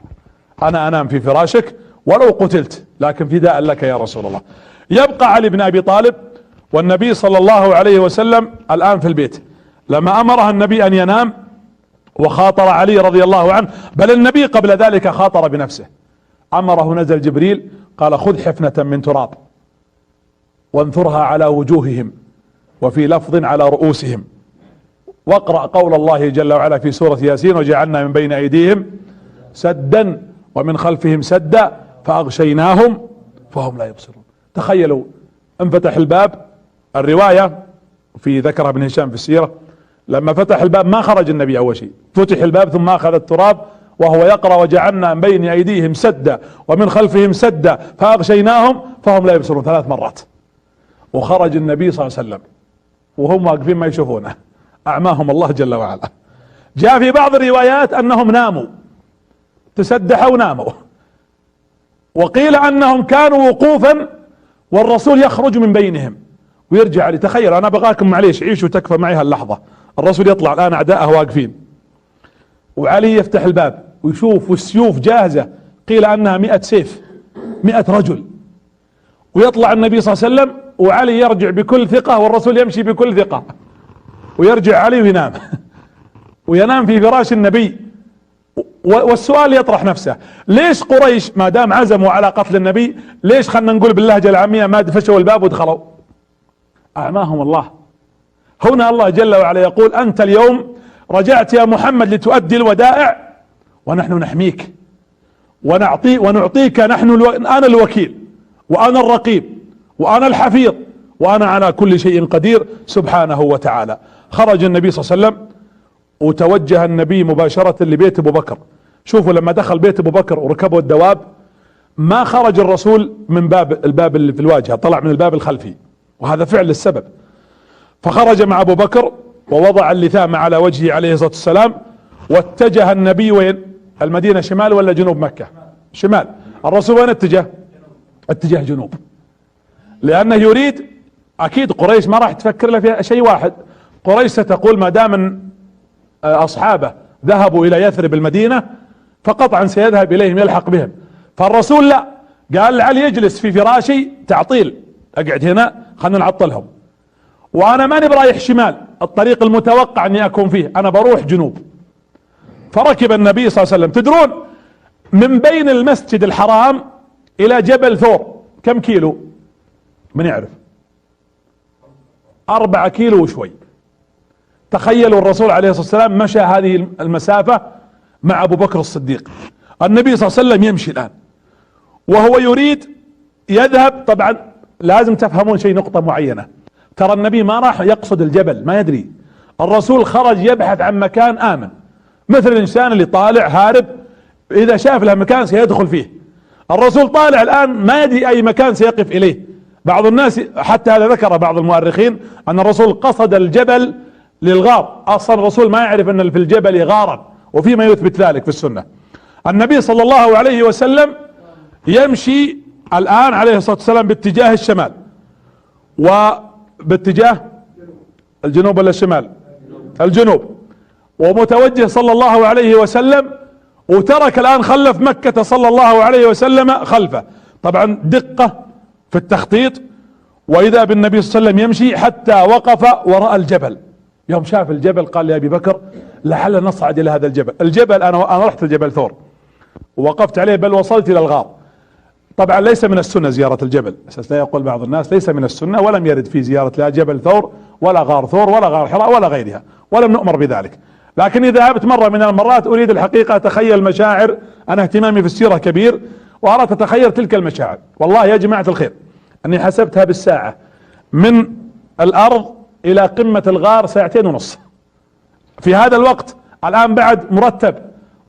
انا انام في فراشك ولو قتلت، لكن فداء لك يا رسول الله. يبقى علي بن ابي طالب، والنبي صلى الله عليه وسلم الان في البيت. لما امرها النبي ان ينام وخاطر علي رضي الله عنه، بل النبي قبل ذلك خاطر بنفسه، امره، نزل جبريل قال خذ حفنة من تراب وانثرها على وجوههم، وفي لفظ على رؤوسهم، واقرأ قول الله جل وعلا في سورة ياسين وجعلنا من بين ايديهم سدا ومن خلفهم سدا فاغشيناهم فهم لا يبصرون. تخيلوا انفتح الباب، الرواية في ذكرها ابن هشام في السيرة، لما فتح الباب ما خرج النبي اول شيء، فتح الباب ثم اخذ التراب وهو يقرأ وجعلنا من بين ايديهم سدا ومن خلفهم سدا فاغشيناهم فهم لا يبصرون 3 مرات. وخرج النبي صلى الله عليه وسلم وهم واقفين ما يشوفونه، اعماهم الله جل وعلا. جاء في بعض الروايات انهم ناموا، تسدحوا وناموا، وقيل انهم كانوا وقوفا والرسول يخرج من بينهم ويرجع علي. تخيل، انا بغاكم معليش عيشوا تكفى معي هاللحظة، الرسول يطلع الان اعداءه واقفين، وعلي يفتح الباب ويشوف والسيوف جاهزة، قيل انها 100 سيف، 100 رجل، ويطلع النبي صلى الله عليه وسلم وعلي يرجع بكل ثقة والرسول يمشي بكل ثقة، ويرجع علي وينام وينام في فراش النبي. والسؤال يطرح نفسه، ليش قريش ما دام عزموا على قتل النبي، ليش خلنا نقول باللهجة العامية ما دفشوا الباب ودخلوا؟ اعماهم الله. هنا الله جل وعلا يقول انت اليوم رجعت يا محمد لتؤدي الودائع ونحن نحميك ونعطيك انا الوكيل وانا الرقيب وانا الحفيظ وانا على كل شيء قدير سبحانه وتعالى. خرج النبي صلى الله عليه وسلم وتوجه النبي مباشرة لبيت ابو بكر. شوفوا لما دخل بيت ابو بكر وركبوا الدواب، ما خرج الرسول من الباب اللي في الواجهة، طلع من الباب الخلفي، وهذا فعل السبب. فخرج مع ابو بكر ووضع اللثام على وجهه عليه الصلاة والسلام، واتجه النبي وين؟ المدينة شمال ولا جنوب مكة؟ شمال. الرسول وين اتجه؟ اتجه جنوب، لانه يريد، اكيد قريش ما راح تفكر له في شيء واحد، قريش ستقول ما دام اصحابه ذهبوا الى يثرب المدينة فقطعا سيذهب اليهم يلحق بهم. فالرسول لا، قال لعلي يجلس في فراشي تعطيل، اقعد هنا خلنا نعطلهم، وانا ماني برايح شمال الطريق المتوقع اني اكون فيه، انا بروح جنوب. فركب النبي صلى الله عليه وسلم. تدرون من بين المسجد الحرام الى جبل ثور كم كيلو؟ من يعرف؟ 4 كيلو وشوي. تخيلوا الرسول عليه الصلاة والسلام مشى هذه المسافة مع ابو بكر الصديق. النبي صلى الله عليه وسلم يمشي الان وهو يريد يذهب. طبعا لازم تفهمون شيء، نقطة معينة، ترى النبي ما راح يقصد الجبل، ما يدري. الرسول خرج يبحث عن مكان آمن، مثل الانسان اللي طالع هارب اذا شاف له مكان سيدخل فيه. الرسول طالع الان ما يدري اي مكان سيقف اليه. بعض الناس حتى هذا ذكر بعض المؤرخين ان الرسول قصد الجبل للغار، اصلا الرسول ما يعرف ان في الجبل غارا، وفيما يثبت ذلك في السنة. النبي صلى الله عليه وسلم يمشي الان عليه الصلاة والسلام باتجاه الشمال وباتجاه الجنوب ولا الشمال؟ الجنوب، ومتوجه صلى الله عليه وسلم، وترك الان خلف مكة صلى الله عليه وسلم خلفه. طبعا دقة في التخطيط. واذا بالنبي صلى الله عليه وسلم يمشي حتى وقف وراء الجبل. يوم شاف الجبل قال لأبي بكر لعل نصعد الى هذا الجبل. الجبل انا رحت الجبل ثور ووقفت عليه، بل وصلت الى الغار. طبعا ليس من السنة زيارة الجبل، اساس لا يقول بعض الناس ليس من السنة، ولم يرد في زيارة لا جبل ثور ولا غار ثور ولا غار حراء ولا غيرها، ولم نؤمر بذلك. لكن اذا ذهبت مرة من المرات اريد الحقيقة اتخيل مشاعر، انا اهتمامي في السيرة كبير واردت اتخيل تلك المشاعر. والله يا جماعة الخير اني حسبتها بالساعة، من الارض الى قمة الغار 2.5 ساعة. في هذا الوقت الان بعد مرتب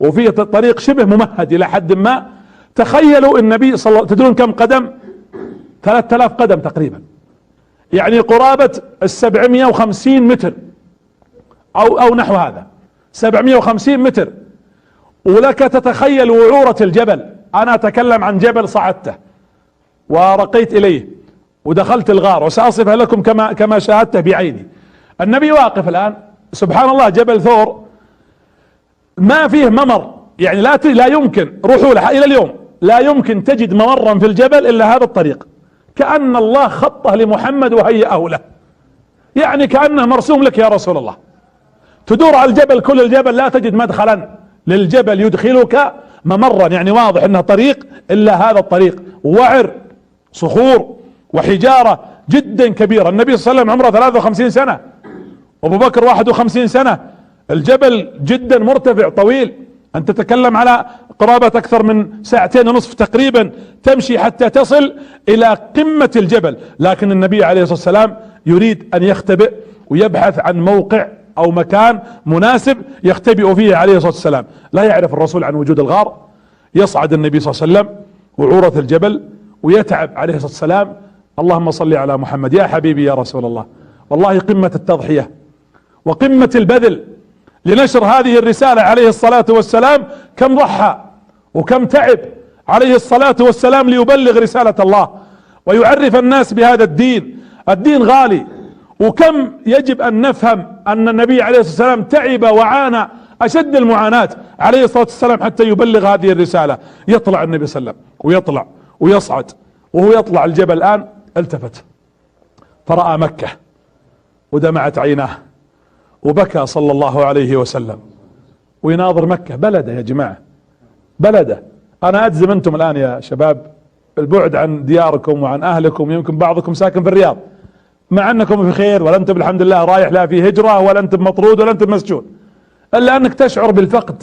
وفي طريق شبه ممهد الى حد ما. تخيلوا النبي صلى الله عليه وسلم، تدرون كم قدم؟ 3000 قدم تقريبا، يعني قرابة 750 متر او نحو هذا، 750 متر. ولك تتخيل وعورة الجبل. انا اتكلم عن جبل صعدته ورقيت اليه ودخلت الغار، وسأصفها لكم كما شاهدته بعيني. النبي واقف الان، سبحان الله، جبل ثور ما فيه ممر، يعني لا يمكن رحولة الى اليوم، لا يمكن تجد ممرا في الجبل الا هذا الطريق، كأن الله خطه لمحمد وهيئه له، يعني كأنه مرسوم لك يا رسول الله. تدور على الجبل، كل الجبل لا تجد مدخلا للجبل يدخلك ممرا، يعني واضح انه طريق الا هذا الطريق، وعر صخور وحجارة جدا كبيرة. النبي صلى الله عليه وسلم عمره 53 سنة، ابو بكر 51 سنة. الجبل جدا مرتفع طويل، انت تتكلم على قرابة اكثر من 2.5 ساعة تقريبا تمشي حتى تصل الى قمة الجبل. لكن النبي عليه الصلاة والسلام يريد ان يختبئ ويبحث عن موقع او مكان مناسب يختبئ فيه عليه الصلاة والسلام. لا يعرف الرسول عن وجود الغار. يصعد النبي صلى الله عليه وسلم وعورة الجبل ويتعب عليه الصلاة والسلام. اللهم صل على محمد. يا حبيبي يا رسول الله، والله قمة التضحية وقمة البذل لنشر هذه الرسالة عليه الصلاة والسلام. كم ضحى وكم تعب عليه الصلاة والسلام ليبلغ رسالة الله ويعرف الناس بهذا الدين. الدين غالي، وكم يجب ان نفهم ان النبي عليه الصلاة والسلام تعب وعانى اشد المعاناة عليه الصلاة والسلام حتى يبلغ هذه الرسالة. يطلع النبي صلى الله عليه وسلم ويطلع ويصعد، وهو يطلع الجبل الان التفت فرأى مكة ودمعت عيناه وبكى صلى الله عليه وسلم ويناظر مكة. بلده يا جماعة، بلده. انا اجزم انتم الان يا شباب البعد عن دياركم وعن اهلكم، يمكن بعضكم ساكن في الرياض، مع انكم في خير ولا انتم الحمد لله رايح لا في هجرة ولا انتم مطرود ولا انتم مسجون، الا انك تشعر بالفقد.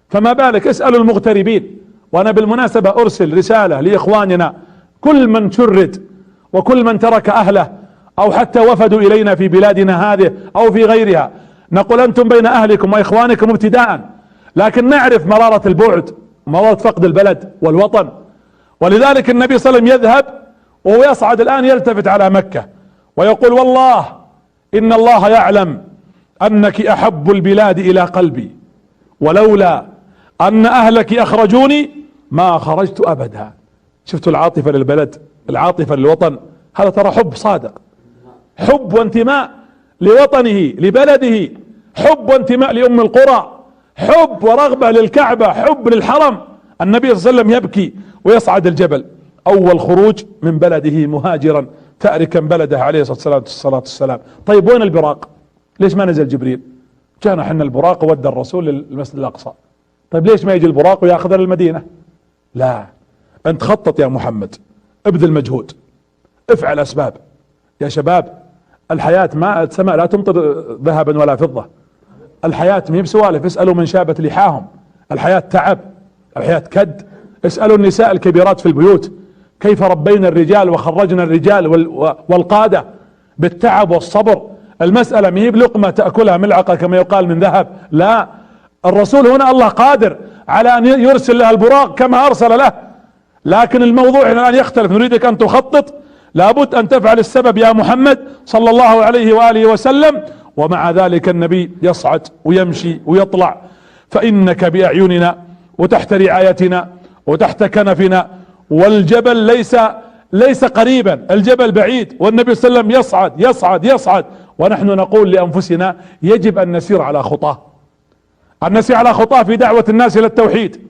فما بالك اسألوا المغتربين. وانا بالمناسبة ارسل رسالة لاخواننا كل من شرد وكل من ترك اهله او حتى وفدوا الينا في بلادنا هذه او في غيرها، نقول انتم بين اهلكم واخوانكم ابتداء، لكن نعرف مرارة البعد، مرارة فقد البلد والوطن. ولذلك النبي صلى الله عليه وسلم يذهب وهو يصعد الان يلتفت على مكة ويقول والله ان الله يعلم انك احب البلاد الى قلبي، ولولا ان اهلك اخرجوني ما خرجت ابدا. شفتوا العاطفة للبلد، العاطفة للوطن، هذا ترى حب صادق، حب وانتماء لوطنه لبلده، حب وانتماء لأم القرى، حب ورغبة للكعبة، حب للحرم. النبي صلى الله عليه وسلم يبكي ويصعد الجبل، اول خروج من بلده مهاجرا تاركا بلده عليه الصلاة والسلام. طيب وين البراق؟ ليش ما نزل جبريل؟ جانا حنا البراق وودى الرسول للمسجد الاقصى. طيب ليش ما يجي البراق وياخذنا للمدينة؟ لا، انت خطط يا محمد، ابذل مجهود، افعل اسباب. يا شباب الحياة ما السماء لا تمطر ذهبا ولا فضة. الحياة ما هي بسوالف. اسألوا من شابت لحاهم. الحياة تعب، الحياة كد. اسألوا النساء الكبيرات في البيوت كيف ربينا الرجال وخرجنا الرجال والقادة بالتعب والصبر. المسألة ما هي بلقمة تأكلها ملعقة كما يقال من ذهب، لا. الرسول هنا الله قادر على ان يرسل لها البراق كما ارسل له، لكن الموضوع الان يختلف. نريدك ان تخطط، لابد ان تفعل السبب يا محمد صلى الله عليه وآله وسلم، ومع ذلك النبي يصعد ويمشي ويطلع، فإنك بأعيننا وتحت رعايتنا وتحت كنفنا، والجبل ليس قريبا، الجبل بعيد، والنبي صلى الله عليه وسلم يصعد يصعد يصعد، ونحن نقول لأنفسنا يجب أن نسير على خطاه، أن نسير على خطاه في دعوة الناس إلى التوحيد،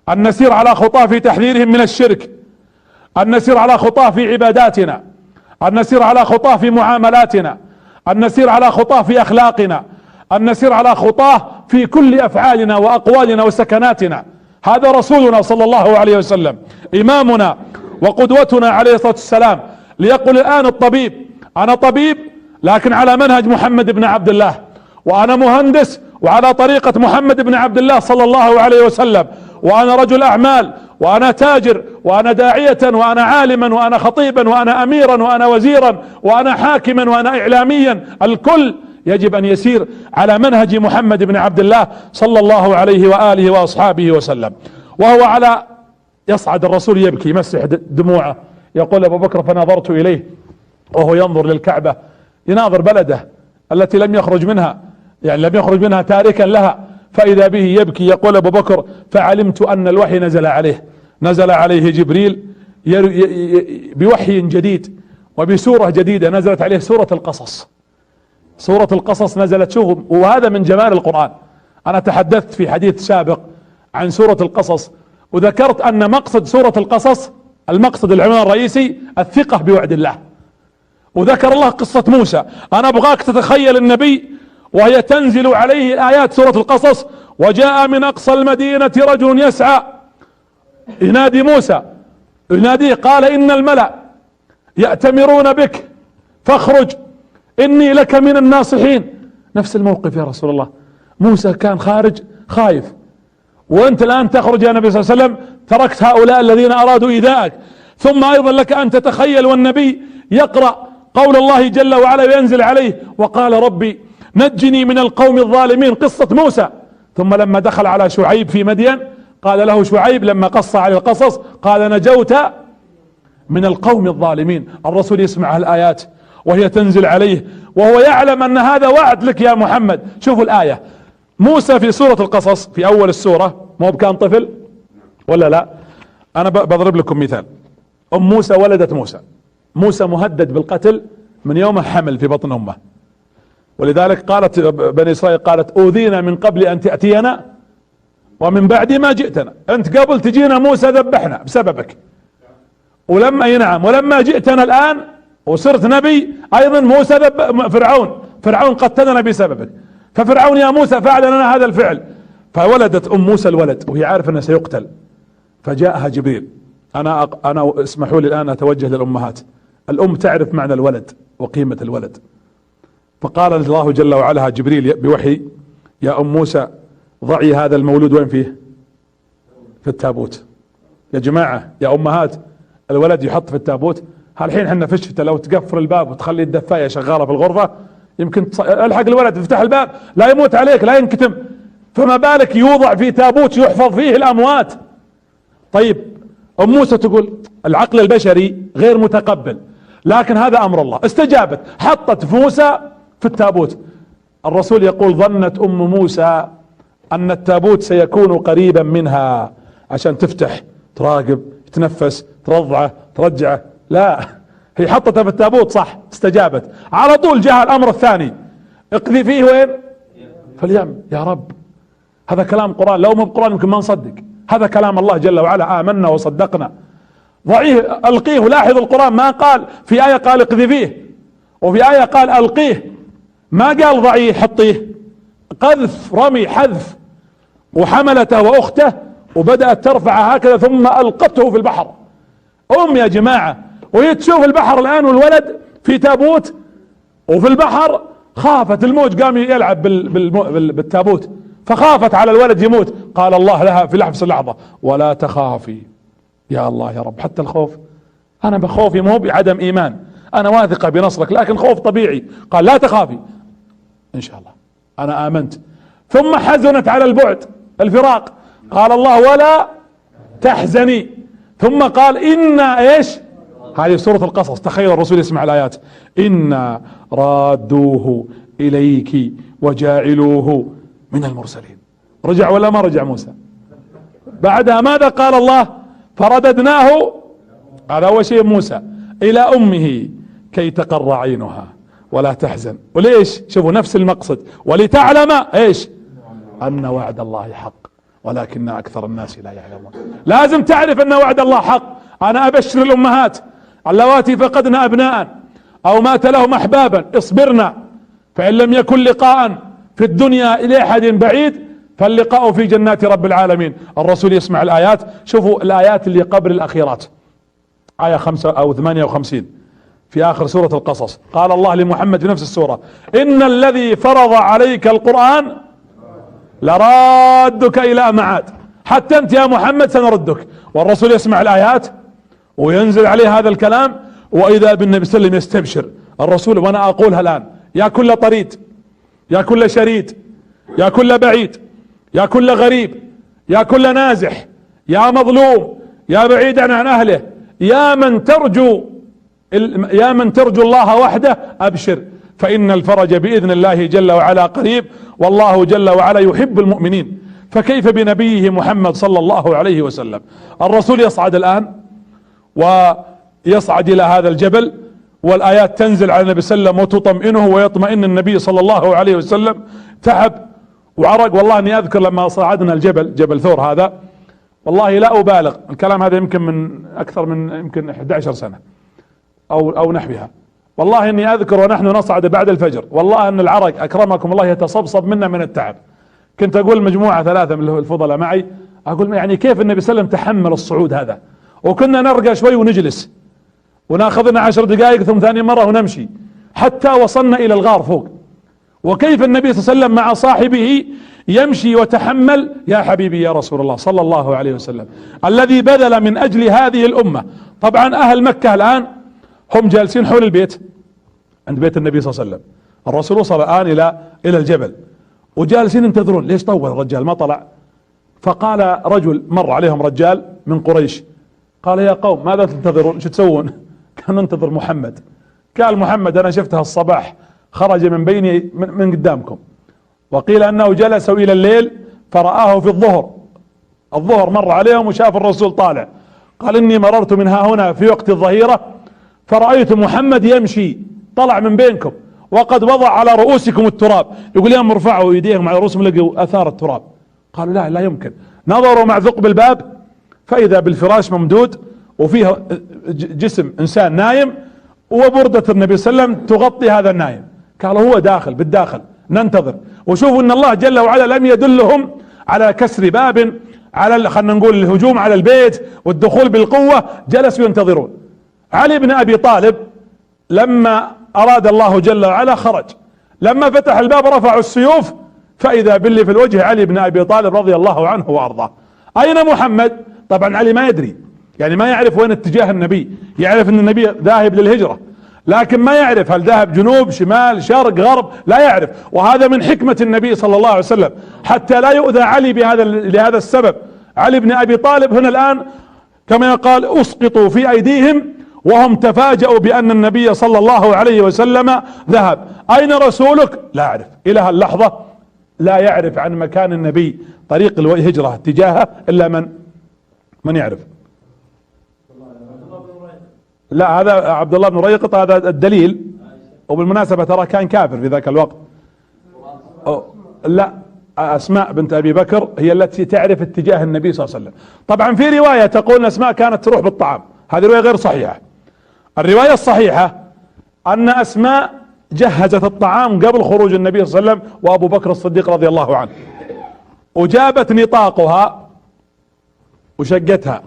أن نسير على خطاه في تحذيرهم من الشرك، أن نسير على خطاه في عباداتنا، أن نسير على خطاه في معاملاتنا، أن نسير على خطاه في أخلاقنا، أن نسير على خطاه في كل أفعالنا وأقوالنا وسكناتنا. هذا رسولنا صلى الله عليه وسلم، إمامنا وقدوتنا عليه الصلاة والسلام. ليقول الآن الطبيب أنا طبيب لكن على منهج محمد بن عبد الله، وأنا مهندس وعلى طريقة محمد بن عبد الله صلى الله عليه وسلم، وأنا رجل أعمال، وأنا تاجر، وأنا داعية، وأنا عالما، وأنا خطيبا، وأنا أميرا، وأنا وزيرا، وأنا حاكما، وأنا إعلاميا. الكل يجب أن يسير على منهج محمد بن عبد الله صلى الله عليه وآله وأصحابه وسلم. وهو على يصعد الرسول يبكي يمسح دموعه، يقول أبو بكر فنظرت إليه وهو ينظر للكعبة، يناظر بلده التي لم يخرج منها، يعني لم يخرج منها تاركا لها، فإذا به يبكي. يقول أبو بكر فعلمت أن الوحي نزل عليه جبريل بوحي جديد وبسورة جديدة نزلت عليه سورة القصص نزلت. شوفوا، وهذا من جمال القرآن. أنا تحدثت في حديث سابق عن سورة القصص، وذكرت أن مقصد سورة القصص، المقصد العنوان الرئيسي الثقة بوعد الله. وذكر الله قصة موسى. أنا أبغاك تتخيل النبي وهي تنزل عليه آيات سورة القصص، وجاء من أقصى المدينة رجل يسعى ينادي موسى، يناديه قال إن الملأ يأتمرون بك فاخرج إني لك من الناصحين. نفس الموقف يا رسول الله، موسى كان خارج خايف، وأنت الآن تخرج يا نبي صلى الله عليه وسلم، تركت هؤلاء الذين أرادوا إيذائك. ثم أيضا لك أن تتخيل والنبي يقرأ قول الله جل وعلا وينزل عليه وقال ربي نجني من القوم الظالمين، قصة موسى. ثم لما دخل على شعيب في مدين قال له شعيب لما قص على القصص قال نجوت من القوم الظالمين. الرسول يسمع الآيات وهي تنزل عليه وهو يعلم أن هذا وعد لك يا محمد. شوفوا الآية، موسى في سورة القصص في أول السورة مو كان طفل ولا لا؟ أنا بضرب لكم مثال. أم موسى ولدت موسى مهدد بالقتل من يوم حمل في بطن أمه، ولذلك قالت بني إسرائيل قالت أوذينا من قبل أن تأتينا ومن بعد ما جئتنا. أنت قبل تجينا موسى ذبحنا بسببك، ولما جئتنا الآن وصرت نبي أيضا موسى فرعون قتلنا بسببك، ففرعون يا موسى فعل لنا هذا الفعل. فولدت أم موسى الولد وهي عارفة أنه سيقتل، فجاءها جبريل. أنا اسمحوا لي الآن أتوجه للأمهات. الأم تعرف معنى الولد وقيمة الولد، فقال الله جل وعلا جبريل بوحي يا أم موسى ضعي هذا المولود وين فيه؟ في التابوت. يا جماعة يا أمهات، الولد يحط في التابوت. هالحين احنا في الشتاء لو تقفل الباب وتخلي الدفاية شغالة في الغرفة يمكن الحق الولد يفتح الباب لا يموت عليك لا ينكتم، فما بالك يوضع في تابوت يحفظ فيه الأموات. طيب أم موسى تقول العقل البشري غير متقبل، لكن هذا أمر الله. استجابت، حطت موسى في التابوت. الرسول يقول ظنت أم موسى أن التابوت سيكون قريبا منها عشان تفتح تراقب تنفس ترضعه ترجعه، لا، هي حطتها في التابوت صح، استجابت. على طول جاء الأمر الثاني، اقذي فيه وين؟ في اليم. يا رب هذا كلام قرآن، لو مو بقرآن يمكن ما نصدق. هذا كلام الله جل وعلا، آمنا وصدقنا. ضعيه ألقيه. لاحظ القرآن ما قال في آية قال اقذفيه وفي آية قال ألقيه، ما قال ضعيه حطيه، قذف رمي حذف. وحملته وأخته وبدأت ترفع هكذا ثم ألقته في البحر. يا جماعة وهي تشوف البحر الآن والولد في تابوت، وفي البحر خافت الموج، قام يلعب بالتابوت فخافت على الولد يموت. قال الله لها في نفس اللحظة ولا تخافي. يا الله يا رب، حتى الخوف، انا بخوفي مو بعدم ايمان، انا واثقة بنصرك لكن خوف طبيعي. قال لا تخافي ان شاء الله انا امنت. ثم حزنت على البعد الفراق، قال الله ولا تحزني. ثم قال إنا ايش، هذه سورة القصص، تخيل الرسول يسمع الآيات، إنا رادوه إليك وجاعلوه من المرسلين. رجع ولا ما رجع موسى؟ بعدها ماذا قال الله؟ فرددناه، هذا أول شيء موسى، إلى أمه كي تقر عينها ولا تحزن. وليش؟ شوفوا نفس المقصد، ولتعلم ايش، أن وعد الله حق ولكن أكثر الناس لا يعلمون. لازم تعرف أن وعد الله حق. أنا أبشر الأمهات اللواتي فقدن أبناء أو مات لهم أحبابا، اصبرنا، فإن لم يكن لقاء في الدنيا لأحد بعيد فاللقاء في جنات رب العالمين. الرسول يسمع الآيات، شوفوا الآيات اللي قبل الأخيرات، آية 5 أو 58 في آخر سورة القصص، قال الله لمحمد في نفس السورة إن الذي فرض عليك القرآن لرادك إلى معاد، حتى أنت يا محمد سنردك. والرسول يسمع الآيات وينزل عليه هذا الكلام، وإذا بالنبي صلى الله عليه وسلم يستبشر الرسول. وأنا أقولها الآن، يا كل طريد، يا كل شريد، يا كل بعيد، يا كل غريب، يا كل نازح، يا مظلوم، يا بعيدا عن أهله، يا من ترجو الله وحده، أبشر فإن الفرج بإذن الله جل وعلا قريب، والله جل وعلا يحب المؤمنين. فكيف بنبيه محمد صلى الله عليه وسلم؟ الرسول يصعد الآن ويصعد إلى هذا الجبل، والآيات تنزل على النبي صلى الله عليه وسلم وتطمئنه ويطمئن النبي صلى الله عليه وسلم. تعب وعرق، والله اني اذكر لما صعدنا الجبل، جبل ثور هذا، والله لا ابالغ، الكلام هذا يمكن من اكثر من يمكن 11 سنة او نحوها. والله اني اذكر ونحن نصعد بعد الفجر، والله ان العرق اكرمكم الله يتصبصب منا من التعب. كنت اقول مجموعة 3 من الفضلاء معي، اقول يعني كيف النبي صلى الله عليه وسلم تحمل الصعود هذا، وكنا نرقى شوي ونجلس وناخذنا 10 دقائق ثم ثاني مرة ونمشي حتى وصلنا الى الغار فوق. وكيف النبي صلى الله عليه وسلم مع صاحبه يمشي وتحمل. يا حبيبي يا رسول الله صلى الله عليه وسلم الذي بذل من اجل هذه الامة. طبعا اهل مكة الان هم جالسين حول البيت عند بيت النبي صلى الله عليه وسلم، الرسول وصل الان الى الجبل وجالسين ينتظرون. ليش طول الرجال ما طلع؟ فقال رجل، مر عليهم رجال من قريش، قال يا قوم ماذا تنتظرون، شو تسوون؟ كان ننتظر محمد. قال محمد انا شفتها الصباح خرج من بيني من قدامكم، وقيل انه جلسوا الى الليل فرآه في الظهر مر عليهم وشاف الرسول طالع، قال اني مررت من ها هنا في وقت الظهيرة فرأيت محمد يمشي طلع من بينكم وقد وضع على رؤوسكم التراب. يقول يوم ارفعوا ايديهم على رؤوسهم لقوا اثار التراب. قالوا لا يمكن. نظروا مع ثقب الباب فاذا بالفراش ممدود وفيه جسم انسان نايم وبردة النبي صلى الله عليه وسلم تغطي هذا النايم. قالوا هو داخل بالداخل ننتظر. وشوفوا ان الله جل وعلا لم يدلهم على كسر باب، على خلينا نقول الهجوم على البيت والدخول بالقوة، جلسوا ينتظرون. علي بن ابي طالب لما اراد الله جل وعلا خرج، لما فتح الباب رفعوا السيوف فاذا باللي في الوجه علي بن ابي طالب رضي الله عنه وارضاه. اين محمد؟ طبعا علي ما يدري، يعني ما يعرف وين اتجاه النبي، يعرف ان النبي ذاهب للهجرة لكن ما يعرف هل ذهب جنوب شمال شرق غرب، لا يعرف. وهذا من حكمة النبي صلى الله عليه وسلم حتى لا يؤذى علي لهذا السبب. علي بن ابي طالب هنا الان كما يقال اسقطوا في ايديهم وهم تفاجؤوا بان النبي صلى الله عليه وسلم ذهب. اين رسولك؟ لا اعرف. الى هاللحظة لا يعرف عن مكان النبي طريق الهجرة اتجاهه الا من يعرف. لا هذا عبد الله بن ريقط هذا الدليل، وبالمناسبة ترى كان كافر في ذاك الوقت. لا اسماء بنت ابي بكر هي التي تعرف اتجاه النبي صلى الله عليه وسلم. طبعا في رواية تقول ان اسماء كانت تروح بالطعام، هذه رواية غير صحيحة. الرواية الصحيحة ان اسماء جهزت الطعام قبل خروج النبي صلى الله عليه وسلم وابو بكر الصديق رضي الله عنه، وجابت نطاقها وشقتها،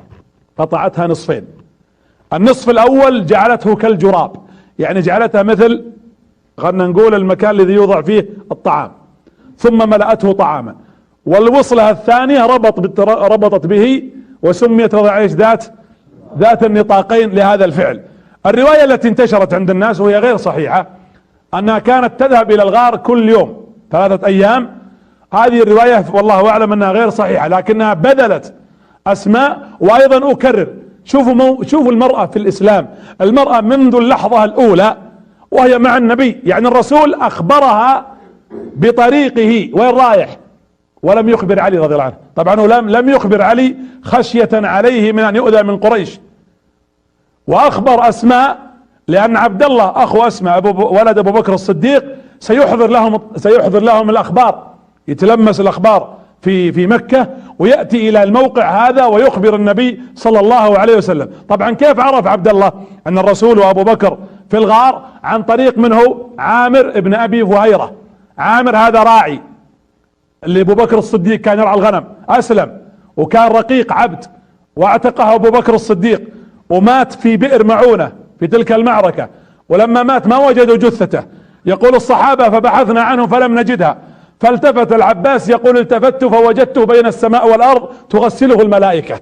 قطعتها نصفين. النصف الاول جعلته كالجراب، يعني جعلتها مثل خلنا نقول المكان الذي يوضع فيه الطعام، ثم ملأته طعاما، والوصلة الثانية ربطت به وسميت وضع ايش؟ ذات النطاقين لهذا الفعل. الرواية التي انتشرت عند الناس وهي غير صحيحة انها كانت تذهب الى الغار كل يوم 3 ايام. هذه الرواية والله اعلم انها غير صحيحة، لكنها بذلت اسماء. وايضا اكرر، شوفوا المرأة في الاسلام، المرأة منذ اللحظة الاولى وهي مع النبي، يعني الرسول اخبرها بطريقه وين رايح، ولم يخبر علي رضي الله عنه. طبعا هو لم يخبر علي خشية عليه من ان يؤذى من قريش، واخبر اسماء لان عبد الله اخو اسماء ولد ابو بكر الصديق سيحضر لهم الاخبار، يتلمس الاخبار في مكة ويأتي الى الموقع هذا ويخبر النبي صلى الله عليه وسلم. طبعا كيف عرف عبد الله ان الرسول وابو بكر في الغار؟ عن طريق منه عامر ابن ابي فهيرة. عامر هذا راعي اللي ابو بكر الصديق كان يرعى الغنم، اسلم وكان رقيق عبد، واعتقه ابو بكر الصديق ومات في بئر معونة في تلك المعركة. ولما مات ما وجدوا جثته، يقول الصحابة فبحثنا عنه فلم نجدها، فالتفت العباس يقول التفت فوجدته بين السماء والارض تغسله الملائكة.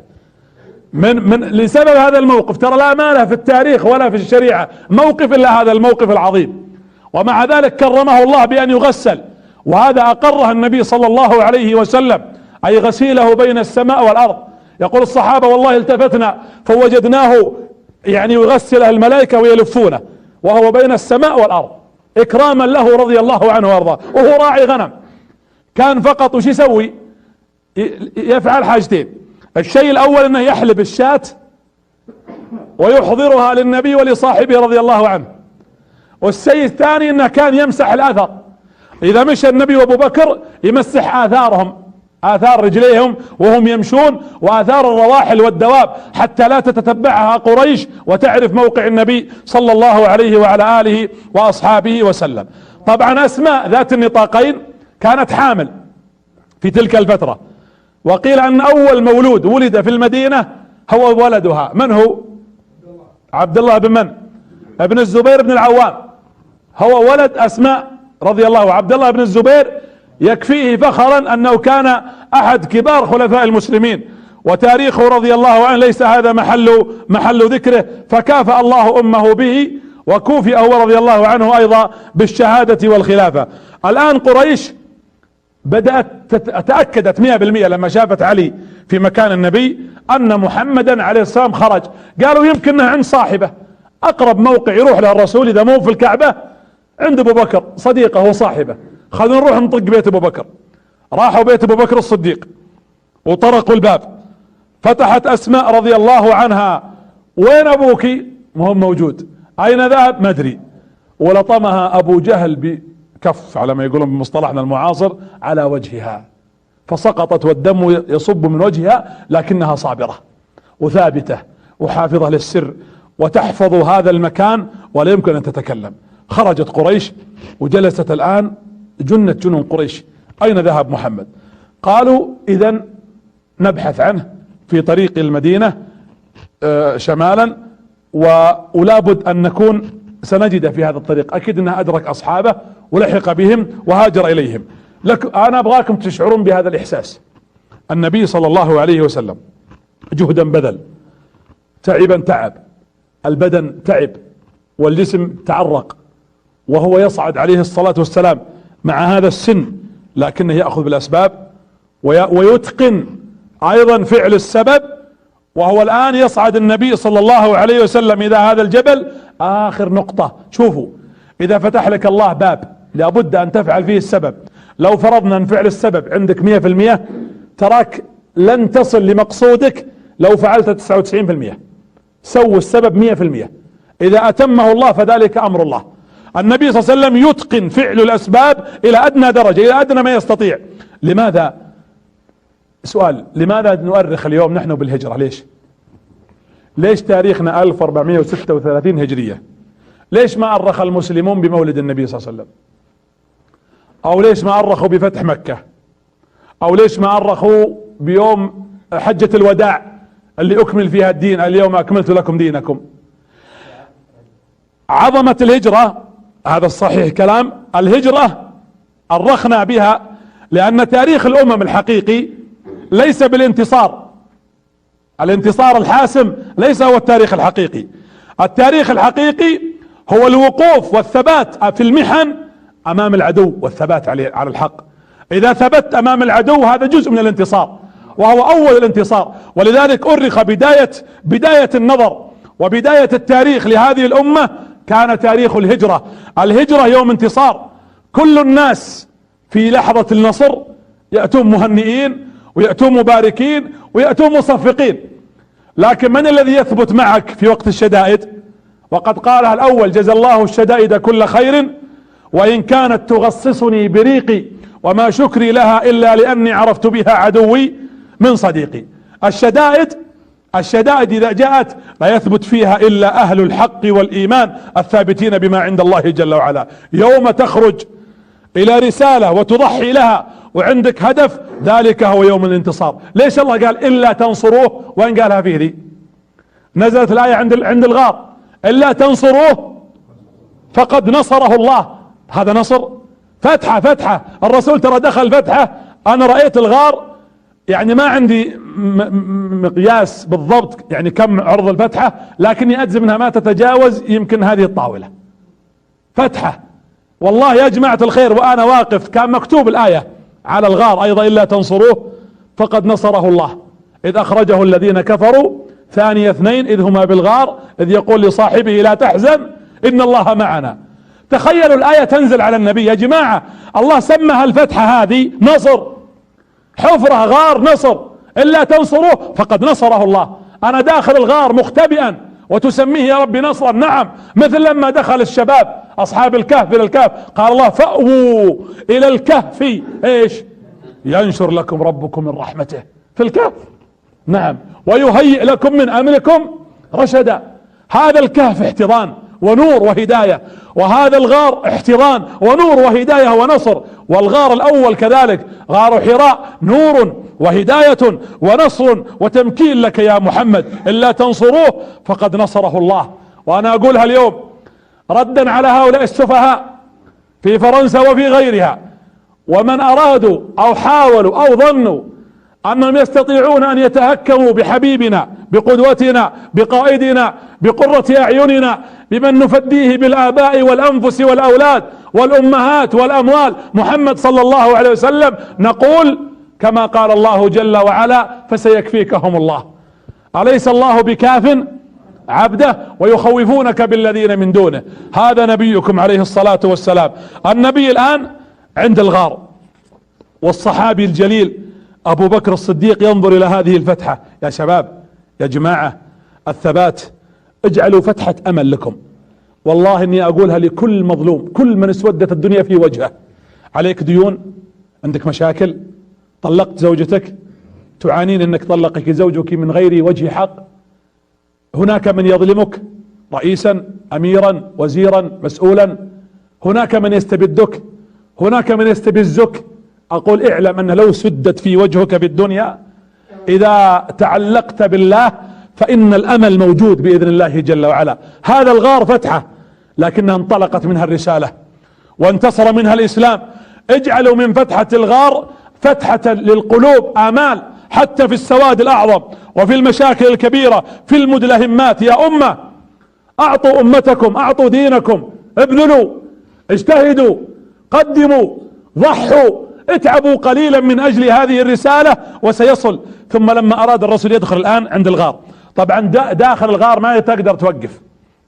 لسبب هذا الموقف، ترى لا ماله في التاريخ ولا في الشريعة موقف الا هذا الموقف العظيم، ومع ذلك كرمه الله بان يغسل، وهذا اقره النبي صلى الله عليه وسلم، اي غسيله بين السماء والارض. يقول الصحابة والله التفتنا فوجدناه يعني يغسله الملائكة ويلفونه وهو بين السماء والارض اكراما له رضي الله عنه وارضاه، وهو راعي غنم. كان فقط وش يسوي؟ يفعل حاجتين. الشيء الاول انه يحلب الشاة ويحضرها للنبي ولصاحبه رضي الله عنه، والشيء الثاني انه كان يمسح الاثر. اذا مشى النبي وابو بكر يمسح اثارهم، اثار رجليهم وهم يمشون، واثار الرواحل والدواب، حتى لا تتتبعها قريش وتعرف موقع النبي صلى الله عليه وعلى اله واصحابه وسلم. طبعا اسماء ذات النطاقين كانت حامل في تلك الفترة، وقيل ان اول مولود ولد في المدينة هو ولدها. من هو؟ عبد الله بن من؟ ابن الزبير بن العوام، هو ولد اسماء رضي الله عنه. عبد الله بن الزبير يكفيه فخرا انه كان احد كبار خلفاء المسلمين، وتاريخه رضي الله عنه ليس هذا محل ذكره، فكافأ الله امه به، وكوفئ هو رضي الله عنه ايضا بالشهادة والخلافة. الان قريش بدأت تأكدت 100% لما شافت علي في مكان النبي ان محمدا عليه السلام خرج. قالوا يمكنه عند صاحبه، اقرب موقع يروح له الرسول اذا مو في الكعبة عند ابو بكر صديقه وصاحبه، خلونا نروح نطق بيت ابو بكر. راحوا بيت ابو بكر الصديق وطرقوا الباب، فتحت اسماء رضي الله عنها: وين ابوك؟ ما هو موجود. اين ذهب؟ ما ادري. ولطمها ابو جهل بكف على ما يقولون بمصطلحنا المعاصر على وجهها، فسقطت والدم يصب من وجهها، لكنها صابرة وثابتة وحافظة للسر وتحفظ هذا المكان ولا يمكن ان تتكلم. خرجت قريش وجلست الان جنت جنون قريش، اين ذهب محمد؟ قالوا اذا نبحث عنه في طريق المدينة شمالا، ولابد ان نكون سنجده في هذا الطريق، اكيد انه ادرك اصحابه ولحق بهم وهاجر اليهم. انا ابغاكم تشعرون بهذا الاحساس. النبي صلى الله عليه وسلم جهدا بذل، تعبا تعب، البدن تعب والجسم تعرق، وهو يصعد عليه الصلاة والسلام مع هذا السن، لكنه يأخذ بالأسباب ويتقن أيضا فعل السبب. وهو الآن يصعد النبي صلى الله عليه وسلم إلى هذا الجبل. آخر نقطة، شوفوا، إذا فتح لك الله باب لابد أن تفعل فيه السبب. لو فرضنا أن فعل السبب عندك 100%، تراك لن تصل لمقصودك لو فعلت 99%. سووا السبب 100%، إذا أتمه الله فذلك أمر الله. النبي صلى الله عليه وسلم يتقن فعل الأسباب إلى أدنى درجة، إلى أدنى ما يستطيع. لماذا؟ سؤال، لماذا نؤرخ اليوم نحن بالهجرة؟ ليش تاريخنا 1436 هجرية؟ ليش ما أرخ المسلمون بمولد النبي صلى الله عليه وسلم؟ أو ليش ما أرخوا بفتح مكة؟ أو ليش ما أرخوا بيوم حجة الوداع اللي أكمل فيها الدين؟ اليوم أكملت لكم دينكم. عظمة الهجرة هذا الصحيح كلام. الهجرة أرخنا بها لأن تاريخ الأمم الحقيقي ليس بالانتصار. الانتصار الحاسم ليس هو التاريخ الحقيقي. التاريخ الحقيقي هو الوقوف والثبات في المحن امام العدو والثبات على الحق. اذا ثبت امام العدو هذا جزء من الانتصار وهو اول الانتصار. ولذلك ارخ بداية النظر وبداية التاريخ لهذه الامة كان تاريخ الهجرة. الهجرة يوم انتصار. كل الناس في لحظة النصر يأتون مهنئين ويأتون مباركين ويأتون مصفقين، لكن من الذي يثبت معك في وقت الشدائد؟ وقد قالها الاول: جزى الله الشدائد كل خير وان كانت تغصصني بريقي وما شكري لها الا لاني عرفت بها عدوي من صديقي. الشدائد اذا جاءت لا يثبت فيها الا اهل الحق والايمان الثابتين بما عند الله جل وعلا. يوم تخرج الى رسالة وتضحي لها وعندك هدف، ذلك هو يوم الانتصار. ليش الله قال الا تنصروه؟ وين قالها فيه ذي؟ نزلت الآية عند الغار: الا تنصروه فقد نصره الله. هذا نصر. فتحة الرسول ترى دخل فتحة. انا رأيت الغار، يعني ما عندي مقياس بالضبط يعني كم عرض الفتحة، لكني اجزم انها ما تتجاوز يمكن هذه الطاولة. فتحة والله يا جماعة الخير. وانا واقف كان مكتوب الآية على الغار ايضا: الا تنصروه فقد نصره الله اذ اخرجه الذين كفروا ثاني اثنين اذ هما بالغار اذ يقول لصاحبه لا تحزن ان الله معنا. تخيلوا الآية تنزل على النبي. يا جماعة الله سمها الفتحة هذه نصر. حفرة غار نصر. الا تنصروه فقد نصره الله. انا داخل الغار مختبئا وتسميه يا ربي نصرا. نعم، مثل لما دخل الشباب اصحاب الكهف الى الكهف قال الله: فأووا الى الكهف ايش ينشر لكم ربكم من رحمته. في الكهف نعم، ويهيئ لكم من امركم رشدا. هذا الكهف احتضان ونور وهداية، وهذا الغار احتضان ونور وهداية ونصر. والغار الاول كذلك غار حراء نور وهداية ونصر وتمكين لك يا محمد. الا تنصروه فقد نصره الله. وانا اقولها اليوم ردا على هؤلاء السفهاء في فرنسا وفي غيرها، ومن ارادوا او حاولوا او ظنوا انهم يستطيعون ان يتهكموا بحبيبنا بقدوتنا بقائدنا بقرة اعيننا بمن نفديه بالاباء والانفس والاولاد والامهات والاموال محمد صلى الله عليه وسلم. نقول كما قال الله جل وعلا: فسيكفيكهم الله. اليس الله بكاف عبده ويخوفونك بالذين من دونه. هذا نبيكم عليه الصلاة والسلام. النبي الآن عند الغار، والصحابي الجليل أبو بكر الصديق ينظر إلى هذه الفتحة. يا شباب يا جماعة الثبات، اجعلوا فتحة أمل لكم. والله إني أقولها لكل مظلوم، كل من اسودت الدنيا في وجهه. عليك ديون، عندك مشاكل، طلقت زوجتك، تعانين أنك طلقك زوجك من غير وجه حق، هناك من يظلمك رئيسا اميرا وزيرا مسؤولا، هناك من يستبدك، هناك من يستبزك. اقول اعلم ان لو سدت في وجهك بالدنيا اذا تعلقت بالله فان الامل موجود باذن الله جل وعلا. هذا الغار فتحة لكنها انطلقت منها الرسالة وانتصر منها الاسلام. اجعلوا من فتحة الغار فتحة للقلوب امال، حتى في السواد الاعظم وفي المشاكل الكبيرة في المدلهمات. يا امة اعطوا امتكم، اعطوا دينكم، ابذلوا، اجتهدوا، قدموا، ضحوا، اتعبوا قليلا من اجل هذه الرسالة وسيصل. ثم لما اراد الرسول يدخل الان عند الغار، طبعا داخل الغار ما تقدر توقف.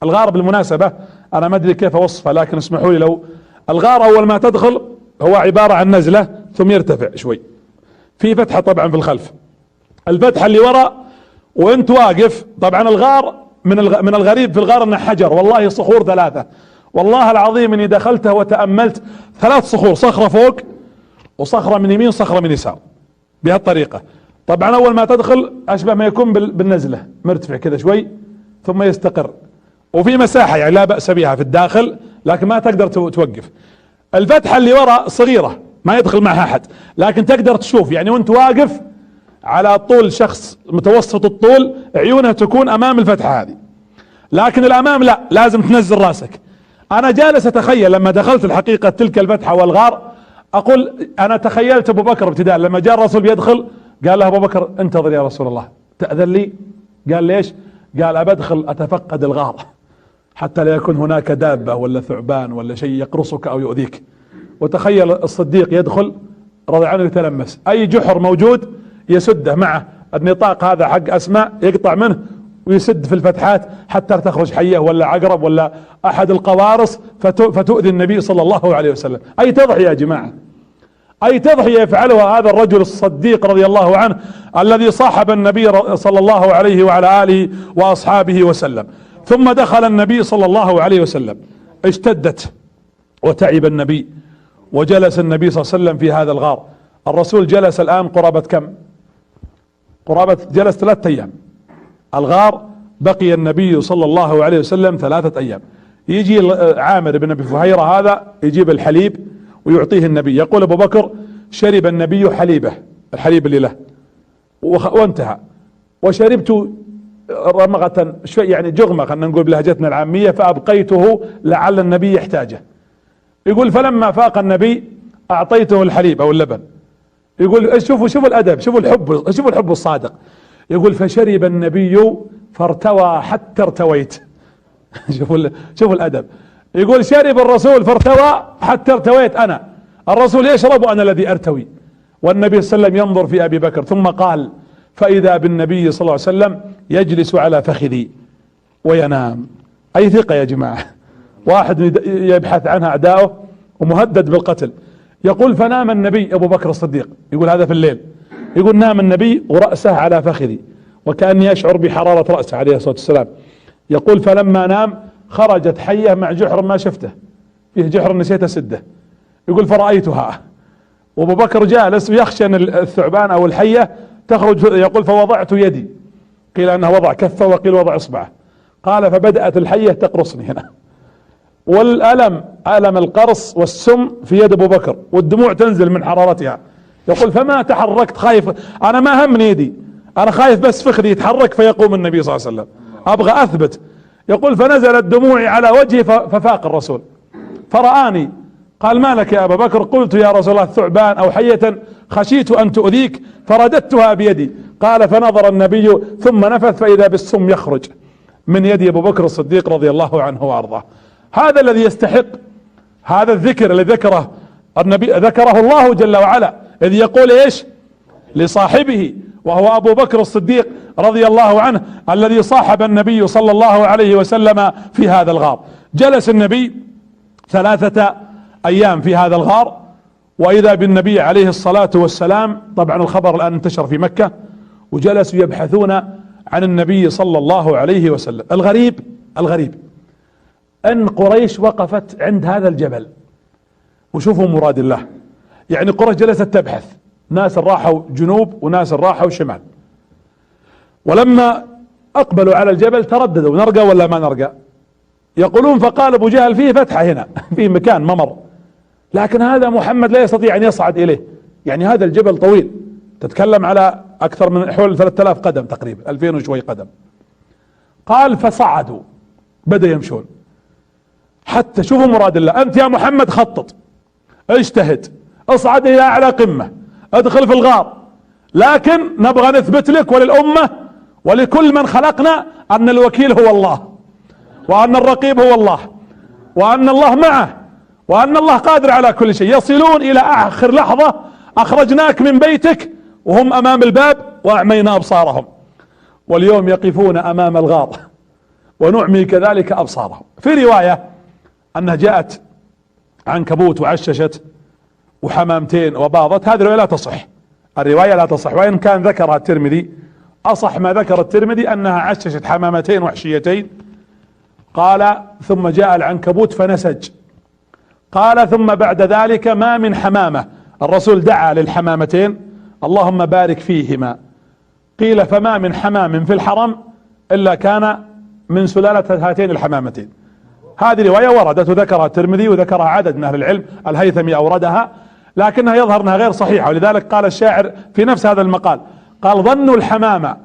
الغار بالمناسبة انا ما ادري كيف اوصفه، لكن اسمحوا لي. لو الغار اول ما تدخل هو عبارة عن نزلة ثم يرتفع شوي، في فتحة طبعا في الخلف، الفتحة اللي وراء وانت واقف. طبعا الغار من الغريب في الغار انه حجر، والله صخور ثلاثة. والله العظيم اني دخلته وتأملت 3 صخور، صخرة فوق وصخرة من يمين صخرة من يسار بهالطريقة. طبعا اول ما تدخل اشبه ما يكون بالنزلة، مرتفع كذا شوي ثم يستقر، وفي مساحة يعني لا بأس بها في الداخل لكن ما تقدر توقف. الفتحة اللي وراء صغيرة ما يدخل معها احد، لكن تقدر تشوف يعني وانت واقف على طول شخص متوسط الطول عيونها تكون امام الفتحة هذه، لكن الامام لا، لازم تنزل راسك. انا جالس اتخيل لما دخلت الحقيقة تلك الفتحة والغار، اقول انا تخيلت ابو بكر ابتداء لما جاء الرسول بيدخل قال له ابو بكر انتظر يا رسول الله تأذن لي؟ قال ليش؟ قال ابدخل اتفقد الغار حتى لا يكون هناك دابة ولا ثعبان ولا شيء يقرصك او يؤذيك. وتخيل الصديق يدخل رضي عنه يتلمس اي جحر موجود يسده معه النطاق هذا حق اسماء يقطع منه ويسد في الفتحات حتى تخرج حية ولا عقرب ولا احد القوارص فتؤذي النبي صلى الله عليه وسلم. اي تضحية يا جماعة، اي تضحية يفعلها هذا الرجل الصديق رضي الله عنه الذي صاحب النبي صلى الله عليه وعلى آله واصحابه وسلم. ثم دخل النبي صلى الله عليه وسلم، اشتدت وتعب النبي وجلس النبي صلى الله عليه وسلم في هذا الغار. الرسول جلس الآن قرابة كم؟ قرابة جلس 3 أيام. الغار بقي النبي صلى الله عليه وسلم 3 أيام. يجي عامر بن ابي فهيرة هذا يجيب الحليب ويعطيه النبي، يقول ابو بكر شرب النبي حليبه، الحليب اللي له وانتهى، وشربت رمغة شوي يعني جغمة خلينا نقول بلهجتنا العامية فابقيته لعل النبي يحتاجه. يقول فلما فاق النبي اعطيته الحليب او اللبن. يقول شوفوا الادب، شوفوا الحب الصادق. يقول فشرب النبي فارتوى حتى ارتويت. شوفوا الادب. يقول شرب الرسول فارتوى حتى ارتويت انا. الرسول يشرب وانا الذي ارتوي. والنبي صلى الله عليه وسلم ينظر في ابي بكر ثم قال فاذا بالنبي صلى الله عليه وسلم يجلس على فخذي وينام. اي ثقة يا جماعة، واحد يبحث عنها اعداؤه ومهدد بالقتل. يقول فنام النبي ابو بكر الصديق، يقول هذا في الليل، يقول نام النبي ورأسه على فخذي وكأني اشعر بحرارة رأسه عليه الصلاة والسلام. يقول فلما نام خرجت حية مع جحر ما شفته، فيه جحر نسيت اسده. يقول فرأيتها وابو بكر جالس ويخشى ان الثعبان او الحية تخرج. يقول فوضعت يدي، قيل انه وضع كفه وقيل وضع اصبعه. قال فبدأت الحية تقرصني هنا، والألم ألم القرص والسم في يد ابو بكر والدموع تنزل من حرارتها. يقول فما تحركت خايف، انا ما همني يدي، انا خايف بس فخذي يتحرك فيقوم النبي صلى الله عليه وسلم، ابغى اثبت. يقول فنزلت دموعي على وجهي ففاق الرسول فرآني قال ما لك يا ابا بكر؟ قلت يا رسول الله ثعبان او حية خشيت ان تؤذيك فرددتها بيدي. قال فنظر النبي ثم نفث فاذا بالسم يخرج من يد ابو بكر الصديق رضي الله عنه وارضاه. هذا الذي يستحق هذا الذكر الذي ذكره النبي، ذكره الله جل وعلا اذ يقول ايش لصاحبه وهو ابو بكر الصديق رضي الله عنه الذي صاحب النبي صلى الله عليه وسلم في هذا الغار. جلس النبي 3 أيام في هذا الغار، واذا بالنبي عليه الصلاة والسلام، طبعا الخبر الان انتشر في مكة وجلسوا يبحثون عن النبي صلى الله عليه وسلم. الغريب ان قريش وقفت عند هذا الجبل. وشوفوا مراد الله، يعني قريش جلست تبحث، ناس راحوا جنوب وناس راحوا شمال. ولما اقبلوا على الجبل ترددوا نرقى ولا ما نرقى. يقولون فقال ابو جهل فيه فتحة هنا، فيه مكان ممر، لكن هذا محمد لا يستطيع ان يصعد اليه، يعني هذا الجبل طويل، تتكلم على اكثر من حول 3000 قدم تقريبا، 2000 وشوي قدم. قال فصعدوا، بدأ يمشون حتى شوفوا مراد الله. انت يا محمد خطط، اجتهد، اصعد الى اعلى قمة، ادخل في الغار، لكن نبغى نثبت لك وللأمة ولكل من خلقنا ان الوكيل هو الله، وان الرقيب هو الله، وان الله معه، وان الله قادر على كل شيء. يصلون الى اخر لحظة اخرجناك من بيتك وهم امام الباب واعمينا ابصارهم، واليوم يقفون امام الغار ونعمي كذلك ابصارهم. في رواية انها جاءت عنكبوت وعششت وحمامتين وباضت، هذه الرواية لا تصح، الرواية لا تصح، وإن كان ذكرها الترمذي. أصح ما ذكر الترمذي أنها عششت حمامتين وحشيتين. قال ثم جاء العنكبوت فنسج. قال ثم بعد ذلك ما من حمامة، الرسول دعا للحمامتين اللهم بارك فيهما. قيل فما من حمام في الحرم إلا كان من سلالة هاتين الحمامتين. هذه رواية وردت وذكرها الترمذي وذكرها عدد من أهل العلم، الهيثمي أوردها، لكنها يظهر أنها غير صحيحة. ولذلك قال الشاعر في نفس هذا المقال، قال ظنوا الحمام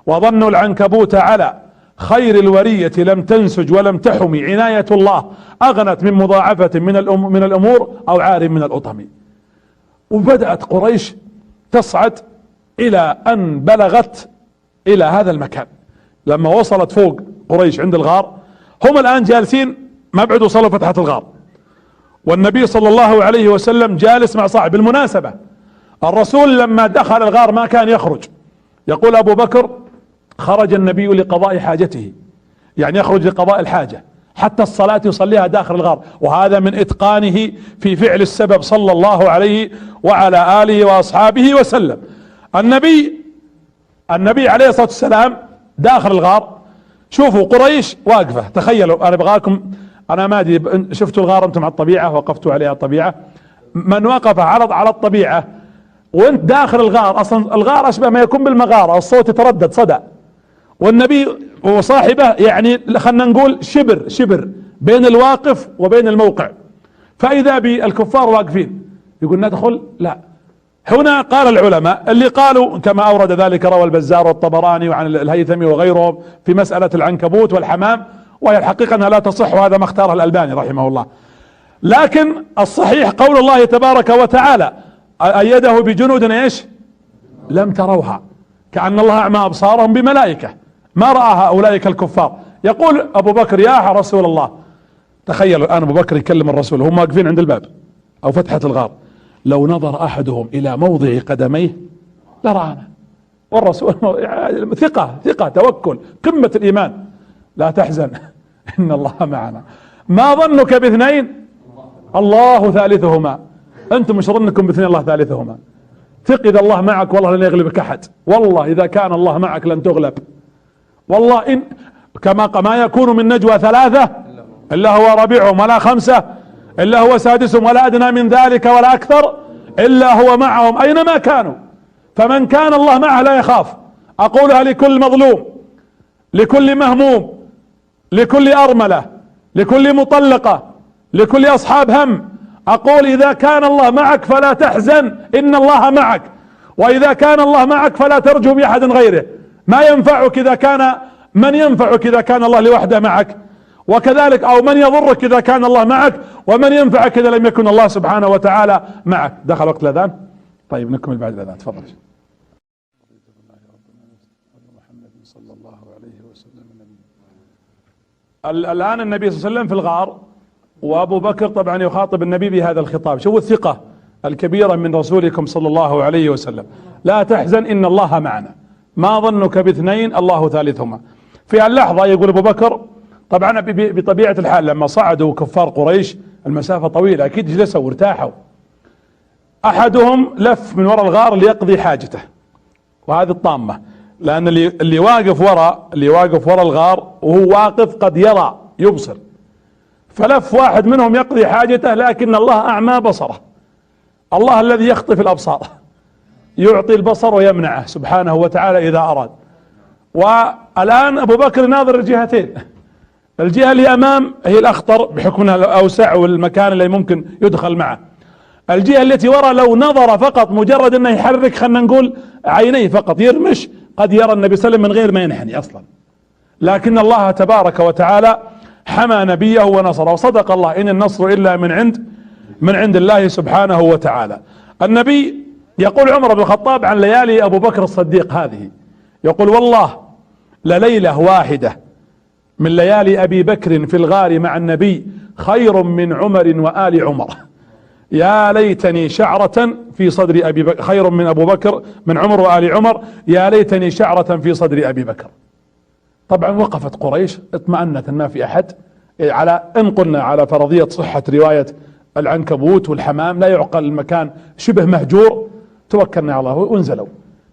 وظنوا العنكبوت على خير الورية لم تنسج ولم تحمي عناية الله أغنت من مضاعفة من الأمور أو عار من الأطم. وبدأت قريش تصعد إلى أن بلغت إلى هذا المكان. لما وصلت فوق قريش عند الغار، هم الآن جالسين ما بعد وصلوا فتحة الغار، والنبي صلى الله عليه وسلم جالس مع صاحب. بالمناسبة الرسول لما دخل الغار ما كان يخرج. يقول أبو بكر: خرج النبي لقضاء حاجته، يعني يخرج لقضاء الحاجة، حتى الصلاة يصليها داخل الغار. وهذا من إتقانه في فعل السبب صلى الله عليه وعلى آله وأصحابه وسلم. النبي عليه الصلاة والسلام داخل الغار. شوفوا قريش واقفة. تخيلوا، أنا أبغاكم، أنا ما أدري شفتوا الغار أنتم على الطبيعة، وقفتوا عليها الطبيعة. من وقف على الطبيعة وانت داخل الغار، اصلا الغار اشبه ما يكون بالمغارة، الصوت يتردد صدى، والنبي وصاحبه يعني خلنا نقول شبر بين الواقف وبين الموقع، فاذا بالكفار واقفين. يقول ندخل؟ لا. هنا قال العلماء اللي قالوا كما اورد ذلك روى البزار والطبراني وعن الهيثمي وغيرهم في مسألة العنكبوت والحمام، وهي الحقيقة انها لا تصح، وهذا ما اختاره الألباني رحمه الله. لكن الصحيح قول الله تبارك وتعالى: أيده بجنود ايش لم تروها، كأن الله أعمى أبصارهم بملائكة ما رأى أولئك الكفار. يقول أبو بكر: يا رسول الله، تخيلوا الآن أبو بكر يكلم الرسول، هم واقفين عند الباب أو فتحة الغار: لو نظر أحدهم إلى موضع قدميه لرآنا. والرسول ثقة توكل قمة الإيمان: لا تحزن إن الله معنا، ما ظنك باثنين الله ثالثهما. انتم مش ظنكم باثنين الله ثالثهما، ثق اذا الله معك والله لن يغلبك احد، والله اذا كان الله معك لن تغلب، والله ان ما يكون من نجوى ثلاثة الا هو رابعهم ولا خمسة الا هو سادسهم ولا ادنى من ذلك ولا اكثر الا هو معهم اينما كانوا. فمن كان الله معه لا يخاف. اقولها لكل مظلوم، لكل مهموم، لكل ارملة، لكل مطلقة، لكل اصحاب هم، اقول: اذا كان الله معك فلا تحزن ان الله معك، واذا كان الله معك فلا ترجو باحد غيره. ما ينفعك اذا كان من ينفعك اذا كان الله لوحده معك، وكذلك او من يضرك اذا كان الله معك، ومن ينفعك اذا لم يكن الله سبحانه وتعالى معك. دخل وقت الاذان، طيب نكمل بعد الاذان. تفضل. الان النبي صلى الله عليه وسلم في الغار، وابو بكر طبعا يخاطب النبي بهذا الخطاب. شوفوا الثقة الكبيرة من رسولكم صلى الله عليه وسلم: لا تحزن ان الله معنا، ما ظنك باثنين الله ثالثهما. في اللحظة يقول ابو بكر، طبعا بطبيعة الحال لما صعدوا كفار قريش المسافة طويلة اكيد جلسوا وارتاحوا، احدهم لف من وراء الغار ليقضي حاجته، وهذه الطامة، لان اللي واقف وراء الغار وهو واقف قد يرى يبصر، فلف واحد منهم يقضي حاجته، لكن الله اعمى بصره. الله الذي يخطف الابصار يعطي البصر ويمنعه سبحانه وتعالى اذا اراد. والان ابو بكر ناظر الجهتين، الجهة اللي امام هي الاخطر بحكم انها الاوسع والمكان اللي ممكن يدخل معه، الجهة التي وراء لو نظر فقط مجرد انه يحرك خلنا نقول عينيه فقط يرمش قد يرى النبي صلى الله عليه وسلم من غير ما ينحني اصلا. لكن الله تبارك وتعالى حمى نبيه ونصره، وصدق الله: ان النصر الا من عند الله سبحانه وتعالى. النبي يقول عمر بن الخطاب عن ليالي ابو بكر الصديق هذه، يقول: والله لليلة واحدة من ليالي ابي بكر في الغار مع النبي خير من عمر وآل عمر. يا ليتني شعرة في صدر ابي بكر، خير من ابو بكر من عمر وآل عمر، يا ليتني شعرة في صدر ابي بكر. طبعا وقفت قريش اطمأنت ما في احد، على ان قلنا على فرضية صحة رواية العنكبوت والحمام لا يعقل المكان شبه مهجور، توكلنا على الله وانزلوا.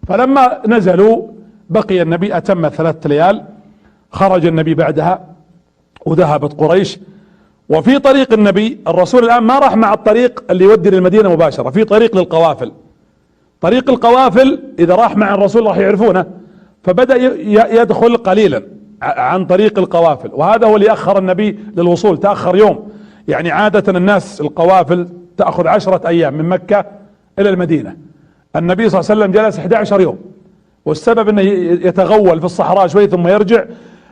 فلما نزلوا بقي النبي اتم 3 ليال، خرج النبي بعدها وذهبت قريش. وفي طريق النبي الرسول الان ما راح مع الطريق اللي يودي للمدينة مباشرة، في طريق للقوافل. طريق القوافل اذا راح مع الرسول راح يعرفونه، فبدأ يدخل قليلا عن طريق القوافل، وهذا هو اللي أخر النبي للوصول، تأخر يوم. يعني عادة الناس القوافل تأخذ 10 أيام من مكة إلى المدينة، النبي صلى الله عليه وسلم جلس 11 يوم، والسبب أنه يتغول في الصحراء شوي ثم يرجع،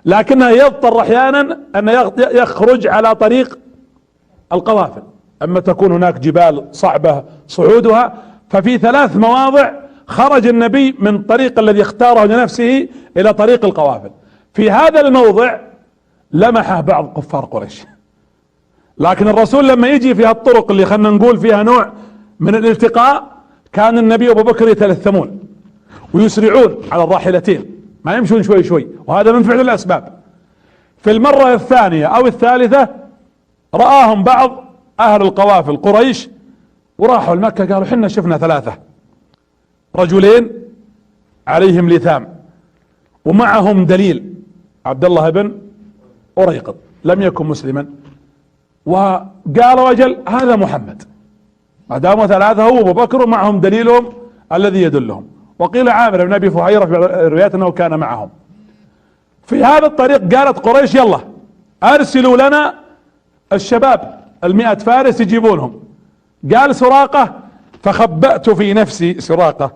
لكنه يضطر احيانا ان يخرج على طريق القوافل، اما تكون هناك جبال صعبة صعودها، ففي 3 مواضع خرج النبي من طريق الذي اختاره لنفسه الى طريق القوافل. في هذا الموضع لمحه بعض كفار قريش، لكن الرسول لما يجي في هالطرق اللي خلنا نقول فيها نوع من الالتقاء، كان النبي وابو بكر يتلثمون ويسرعون على الراحلتين، ما يمشون شوي شوي، وهذا من فعل الاسباب. في المرة الثانية او الثالثة رآهم بعض اهل القوافل قريش وراحوا لمكة، قالوا حنا شفنا 3 رجلين عليهم لثام ومعهم دليل عبد الله بن أريقط لم يكن مسلما، وقالوا اجل هذا محمد، ما داموا 3 هو ابو بكر ومعهم دليلهم الذي يدلهم. وقيل عامر بن ابي فهيرة في الروايات انه كان معهم. في هذا الطريق قالت قريش يلا ارسلوا لنا الشباب 100 فارس يجيبونهم. قال سراقة فخبأت في نفسي، سراقة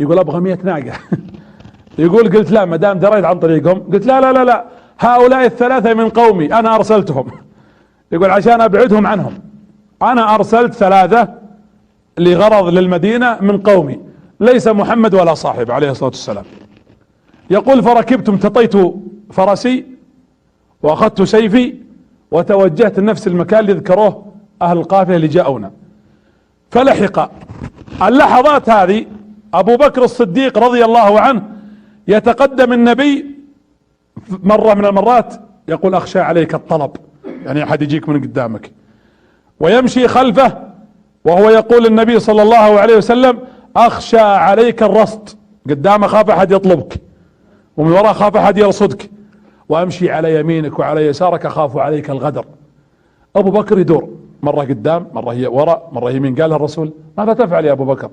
يقول ابغى 100 ناقة يقول قلت لا، ما دام دريت عن طريقهم قلت لا لا لا لا، هؤلاء ال3 من قومي انا ارسلتهم يقول عشان ابعدهم عنهم، انا ارسلت 3 لغرض للمدينة من قومي، ليس محمد ولا صاحب عليه الصلاة والسلام. يقول فركبت امتطيت فرسي واخذت سيفي وتوجهت لنفس المكان اللي ذكروه اهل القافلة اللي جاءونا. فلحق اللحظات هذه ابو بكر الصديق رضي الله عنه يتقدم النبي مرة من المرات يقول اخشى عليك الطلب، يعني احد يجيك من قدامك، ويمشي خلفه وهو يقول النبي صلى الله عليه وسلم اخشى عليك الرصد، قدام اخاف احد يطلبك ومن وراء اخاف احد يرصدك، وامشي على يمينك وعلى يسارك اخاف عليك الغدر. ابو بكر يدور مرة قدام مرة هي وراء مرة يمين. قال الرسول ماذا تفعل يا ابو بكر؟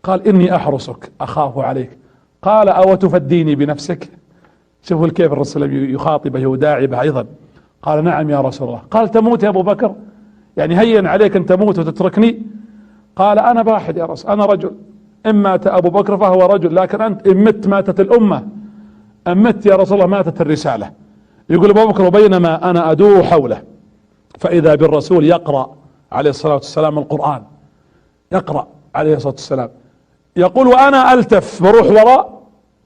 قال اني احرسك اخاف عليك. قال او تفديني بنفسك؟ شوفوا كيف الرسول يخاطبه وداعي به ايضا. قال نعم يا رسول الله. قال تموت يا ابو بكر؟ يعني هين عليك ان تموت وتتركني؟ قال انا باحد يا رسول، انا رجل، ان مات ابو بكر فهو رجل، لكن انت ان مت ماتت الامة، ان مت يا رسول الله ماتت الرسالة. يقول ابو بكر وبينما انا ادور حوله فاذا بالرسول يقرأ عليه الصلاة والسلام القرآن، يقرأ عليه الصلاة والسلام. يقول وانا التف بروح وراء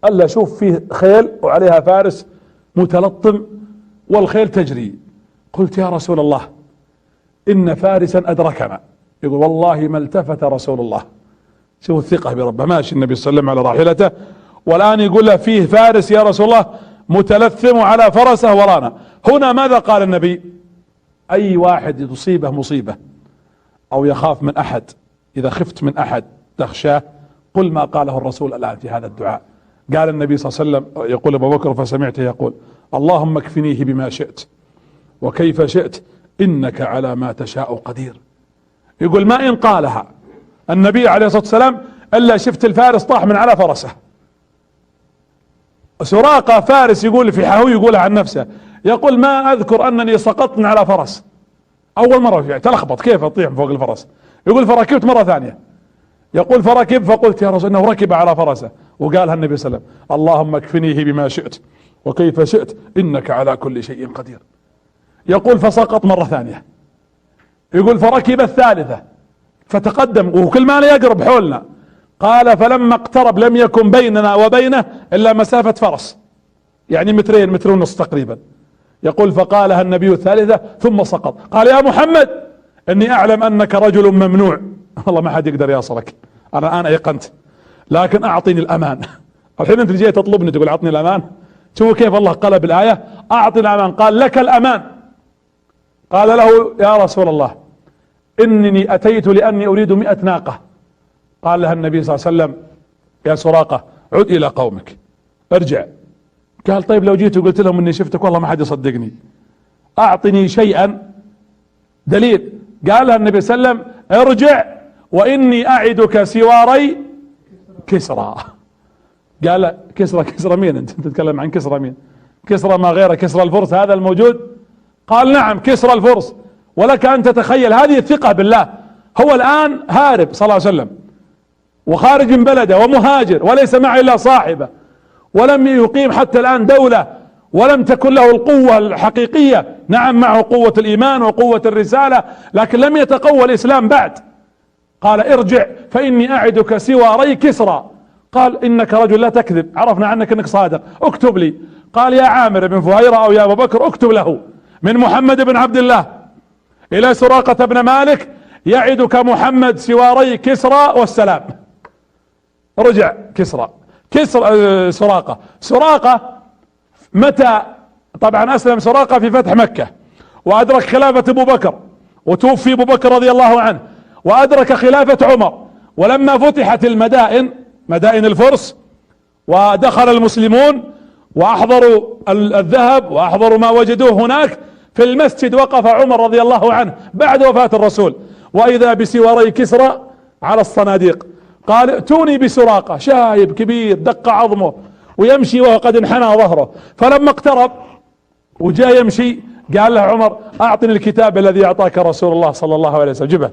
الا اشوف فيه خيل وعليها فارس متلطم والخيل تجري. قلت يا رسول الله ان فارسا ادركنا. يقول والله ما التفت رسول الله. شوف الثقة بربه، ماشي النبي صلى الله عليه وسلم على راحلته والان يقول له فيه فارس يا رسول الله متلثم على فرسه ورانا. هنا ماذا قال النبي؟ اي واحد تصيبه مصيبة او يخاف من احد، اذا خفت من احد تخشاه، قل ما قاله الرسول الان في هذا الدعاء. قال النبي صلى الله عليه وسلم، يقول ابو بكر فسمعته يقول اللهم اكفنيه بما شئت وكيف شئت انك على ما تشاء قدير. يقول ما ان قالها النبي عليه الصلاة والسلام الا شفت الفارس طاح من على فرسه. سراقة فارس يقول في حهو يقولها عن نفسه، يقول ما اذكر انني سقطت من على فرس اول مرة، يعني تلخبط كيف اطيح فوق الفرس. يقول فركبت مرة ثانية، يقول فركب فقلت يا رسول انه ركب على فرسه، وقالها النبي صلى الله عليه وسلم اللهم اكفنيه بما شئت وكيف شئت انك على كل شيء قدير. يقول فسقط مرة ثانية. يقول فركب الثالثة فتقدم وكل ما لا يقرب حولنا. قال فلما اقترب لم يكن بيننا وبينه الا مسافة فرس، يعني مترين متر ونص تقريبا. يقول فقالها النبي الثالثة ثم سقط. قال يا محمد اني اعلم انك رجل ممنوع، والله ما حد يقدر يصلك، انا الان ايقنت، لكن اعطني الامان. الحين انت جاي تطلبني تقول اعطني الامان. شوفوا كيف الله قلب الايه، اعطني الامان. قال لك الامان. قال له يا رسول الله انني اتيت لاني اريد 100 ناقة. قال لها النبي صلى الله عليه وسلم يا سراقة عد الى قومك ارجع. قال طيب لو جيت وقلت لهم اني شفتك والله ما حد يصدقني، اعطني شيئا دليل. قال لها النبي صلى الله عليه وسلم ارجع واني اعدك سواري كسرى. قال كسرى مين انت تتكلم عن كسرى مين؟ كسرى ما غير كسرى الفرس هذا الموجود؟ قال نعم كسرى الفرس. ولك ان تتخيل هذه الثقة بالله، هو الان هارب صلى الله عليه وسلم وخارج من بلده ومهاجر وليس معه الا صاحبه، ولم يقيم حتى الان دولة ولم تكن له القوة الحقيقية. نعم معه قوة الإيمان وقوة الرسالة، لكن لم يتقوى الإسلام بعد. قال ارجع فإني أعدك سواري كسرى. قال إنك رجل لا تكذب، عرفنا عنك أنك صادق، اكتب لي. قال يا عامر بن فهيرة أو يا أبا بكر اكتب له من محمد بن عبد الله إلى سراقة بن مالك يعدك محمد سواري كسرى والسلام. رجع سراقة متى؟ طبعا أسلم سراقة في فتح مكة، وأدرك خلافة أبو بكر، وتوفي أبو بكر رضي الله عنه، وأدرك خلافة عمر. ولما فتحت مدائن الفرس ودخل المسلمون وأحضروا الذهب وأحضروا ما وجدوه هناك في المسجد، وقف عمر رضي الله عنه بعد وفاة الرسول وإذا بسواري كسرى على الصناديق. قال ائتوني بسراقة، شايب كبير دق عظمه ويمشي وهو قد انحنى ظهره. فلما اقترب وجاء يمشي قال له عمر اعطني الكتاب الذي اعطاك رسول الله صلى الله عليه وسلم. جبه،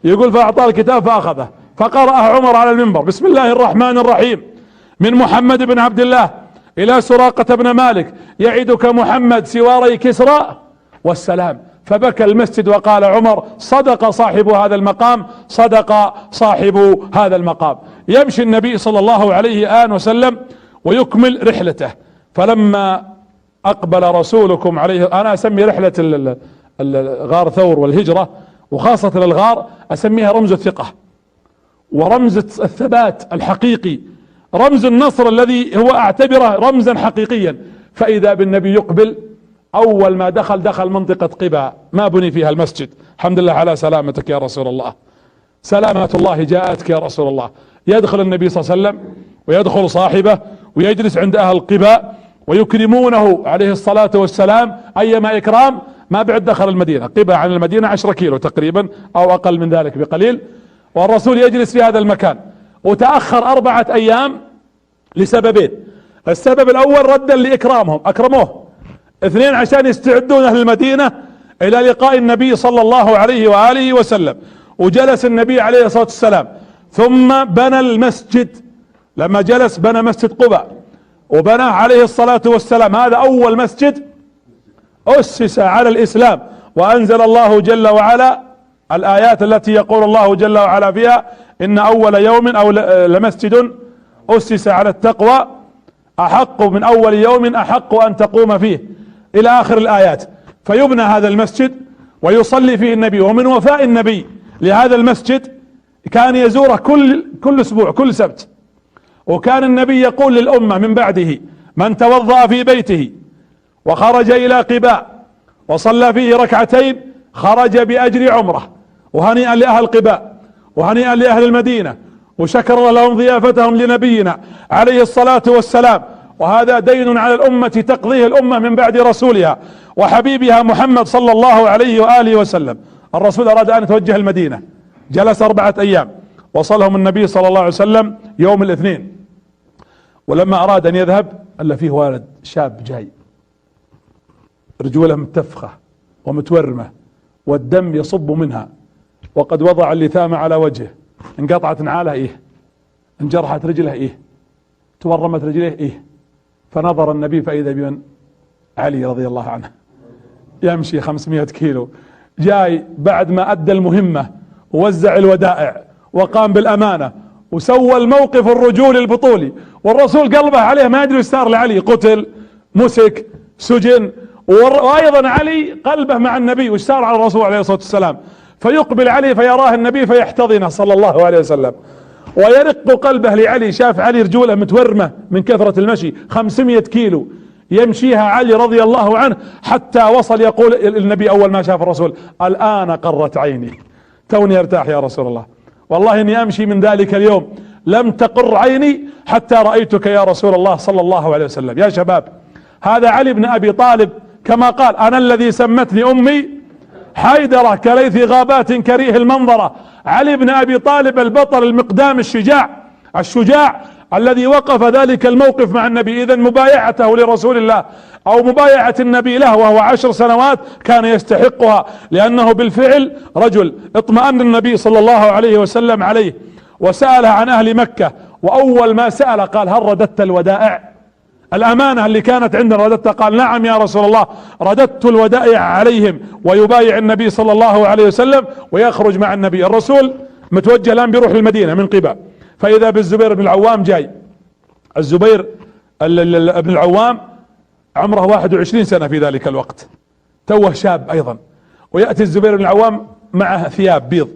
يقول فاعطاه الكتاب فاخذه فقرأه عمر على المنبر: بسم الله الرحمن الرحيم، من محمد بن عبد الله الى سراقة بن مالك يعدك محمد سواري كسرى والسلام. فبكى المسجد وقال عمر صدق صاحب هذا المقام، صدق صاحب هذا المقام. يمشي النبي صلى الله عليه وسلم ويكمل رحلته. فلما اقبل رسولكم عليه، انا اسمي رحلة غار ثور والهجرة وخاصة الغار اسميها رمز الثقة ورمز الثبات الحقيقي، رمز النصر الذي هو اعتبره رمزا حقيقيا. فاذا بالنبي يقبل، اول ما دخل منطقة قباء ما بني فيها المسجد. الحمد لله على سلامتك يا رسول الله، سلامة الله جاءتك يا رسول الله. يدخل النبي صلى الله عليه وسلم ويدخل صاحبه ويجلس عند اهل قباء ويكرمونه عليه الصلاة والسلام ايما اكرام. ما بعد دخل المدينة، قباء عن المدينة 10 كيلو تقريبا او اقل من ذلك بقليل، والرسول يجلس في هذا المكان. وتأخر 4 ايام لسببين: السبب الاول ردا لاكرامهم، اكرموه. 2 عشان يستعدون اهل المدينة الى لقاء النبي صلى الله عليه وآله وسلم. وجلس النبي عليه الصلاة والسلام ثم بنى المسجد. لما جلس بنى مسجد قباء وبنى عليه الصلاة والسلام. هذا اول مسجد اسس على الاسلام، وانزل الله جل وعلا الايات التي يقول الله جل وعلا فيها: ان اول يوم او لمسجد اسس على التقوى احق من اول يوم احق ان تقوم فيه، الى اخر الايات. فيبنى هذا المسجد ويصلي فيه النبي. ومن وفاء النبي لهذا المسجد كان يزوره كل اسبوع، كل سبت. وكان النبي يقول للامة من بعده: من توضأ في بيته وخرج الى قباء وصلى فيه 2 ركعتين خرج باجر عمره. وهنيئا لاهل قباء وهنيئا لاهل المدينة، وشكر لهم ضيافتهم لنبينا عليه الصلاة والسلام. وهذا دين على الامة تقضيه الامة من بعد رسولها وحبيبها محمد صلى الله عليه وآله وسلم. الرسول اراد ان يتوجه المدينة، جلس 4 ايام، وصلهم النبي صلى الله عليه وسلم يوم الاثنين. ولما اراد ان يذهب الا فيه ولد شاب جاي، رجوله متفخة ومتورمة والدم يصب منها، وقد وضع اللثام على وجهه، انقطعت نعاله انجرحت رجله تورمت رجليه فنظر النبي فاذا بمن؟ علي رضي الله عنه يمشي 500 كيلو، جاي بعد ما ادى المهمة ووزع الودائع وقام بالامانة وسوى الموقف الرجولي البطولي. والرسول قلبه عليه ما يدري ايش صار لعلي، قتل، مسك، سجن. وايضا علي قلبه مع النبي وايش صار على الرسول عليه الصلاة والسلام. فيقبل علي فيراه النبي فيحتضنه صلى الله عليه وسلم، ويرق قلبه لعلي. شاف علي رجوله متورمة من كثرة المشي، 500 كيلو يمشيها علي رضي الله عنه، حتى وصل يقول النبي اول ما شاف الرسول: الان قرت عيني، توني ارتاح يا رسول الله، والله اني امشي من ذلك اليوم لم تقر عيني حتى رأيتك يا رسول الله صلى الله عليه وسلم. يا شباب، هذا علي بن ابي طالب كما قال: انا الذي سمتني امي حيدرة كليث غابات كريه المنظرة. علي بن ابي طالب البطل المقدام الشجاع الذي وقف ذلك الموقف مع النبي. اذا مبايعته لرسول الله او مبايعة النبي له وهو 10 سنوات كان يستحقها، لانه بالفعل رجل اطمأن النبي صلى الله عليه وسلم عليه وسأله عن اهل مكة. واول ما سأل قال: هل رددت الودائع الامانة اللي كانت عندنا رددتها؟ قال نعم يا رسول الله، رددت الودائع عليهم. ويبايع النبي صلى الله عليه وسلم ويخرج مع النبي. الرسول متوجه الان بيروح للمدينة من قباء، فاذا بالزبير بن العوام جاي. الزبير بن العوام عمره 21 سنة في ذلك الوقت، توه شاب ايضا. ويأتي الزبير بن العوام معه ثياب بيض.